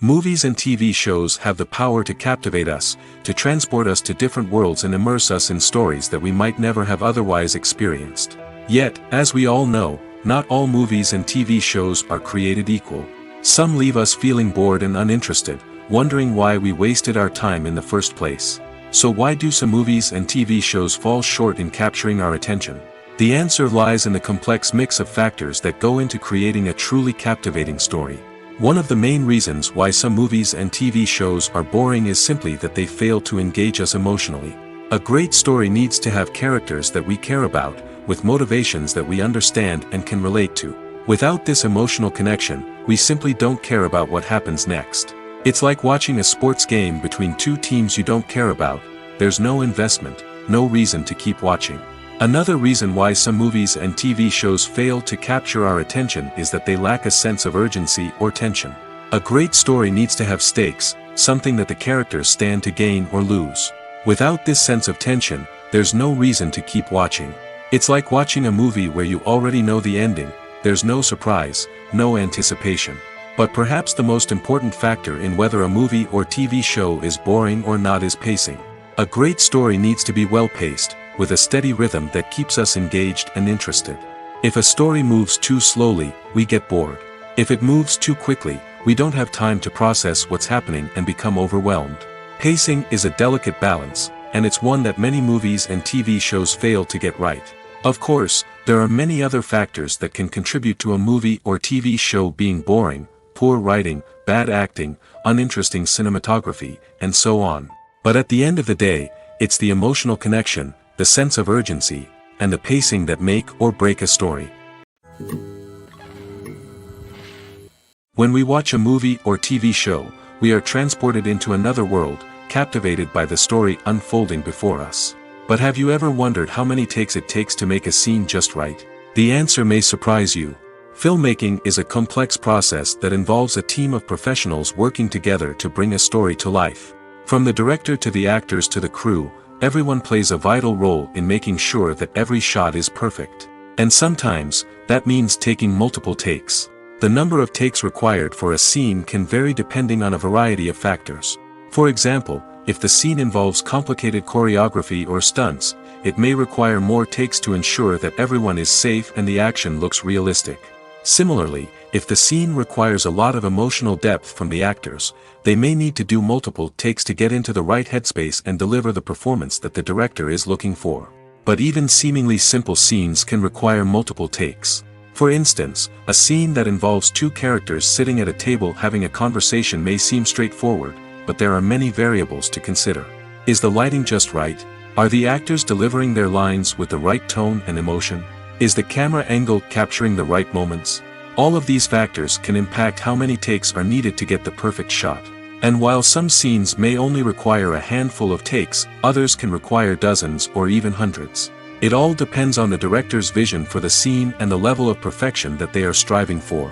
Movies and TV shows have the power to captivate us, to transport us to different worlds and immerse us in stories that we might never have otherwise experienced. Yet, as we all know, not all movies and TV shows are created equal. Some leave us feeling bored and uninterested, wondering why we wasted our time in the first place. So why do some movies and TV shows fall short in capturing our attention? The answer lies in the complex mix of factors that go into creating a truly captivating story. One of the main reasons why some movies and TV shows are boring is simply that they fail to engage us emotionally. A great story needs to have characters that we care about, with motivations that we understand and can relate to. Without this emotional connection, we simply don't care about what happens next. It's like watching a sports game between two teams you don't care about. There's no investment, no reason to keep watching. Another reason why some movies and TV shows fail to capture our attention is that they lack a sense of urgency or tension. A great story needs to have stakes, something that the characters stand to gain or lose. Without this sense of tension, there's no reason to keep watching. It's like watching a movie where you already know the ending. There's no surprise, no anticipation. But perhaps the most important factor in whether a movie or TV show is boring or not is pacing. A great story needs to be well-paced, with a steady rhythm that keeps us engaged and interested. If a story moves too slowly, we get bored. If it moves too quickly, we don't have time to process what's happening and become overwhelmed. Pacing is a delicate balance, and it's one that many movies and TV shows fail to get right. Of course, there are many other factors that can contribute to a movie or TV show being boring: poor writing, bad acting, uninteresting cinematography, and so on. But at the end of the day, it's the emotional connection, the sense of urgency, and the pacing that make or break a story. When we watch a movie or TV show, we are transported into another world, captivated by the story unfolding before us. But have you ever wondered how many takes it takes to make a scene just right? The answer may surprise you. Filmmaking is a complex process that involves a team of professionals working together to bring a story to life. From the director to the actors to the crew, everyone plays a vital role in making sure that every shot is perfect. And sometimes, that means taking multiple takes. The number of takes required for a scene can vary depending on a variety of factors. For example, if the scene involves complicated choreography or stunts, it may require more takes to ensure that everyone is safe and the action looks realistic. Similarly, if the scene requires a lot of emotional depth from the actors, they may need to do multiple takes to get into the right headspace and deliver the performance that the director is looking for. But even seemingly simple scenes can require multiple takes. For instance, a scene that involves two characters sitting at a table having a conversation may seem straightforward, but there are many variables to consider. Is the lighting just right? Are the actors delivering their lines with the right tone and emotion? Is the camera angle capturing the right moments? All of these factors can impact how many takes are needed to get the perfect shot. And while some scenes may only require a handful of takes, others can require dozens or even hundreds. It all depends on the director's vision for the scene and the level of perfection that they are striving for.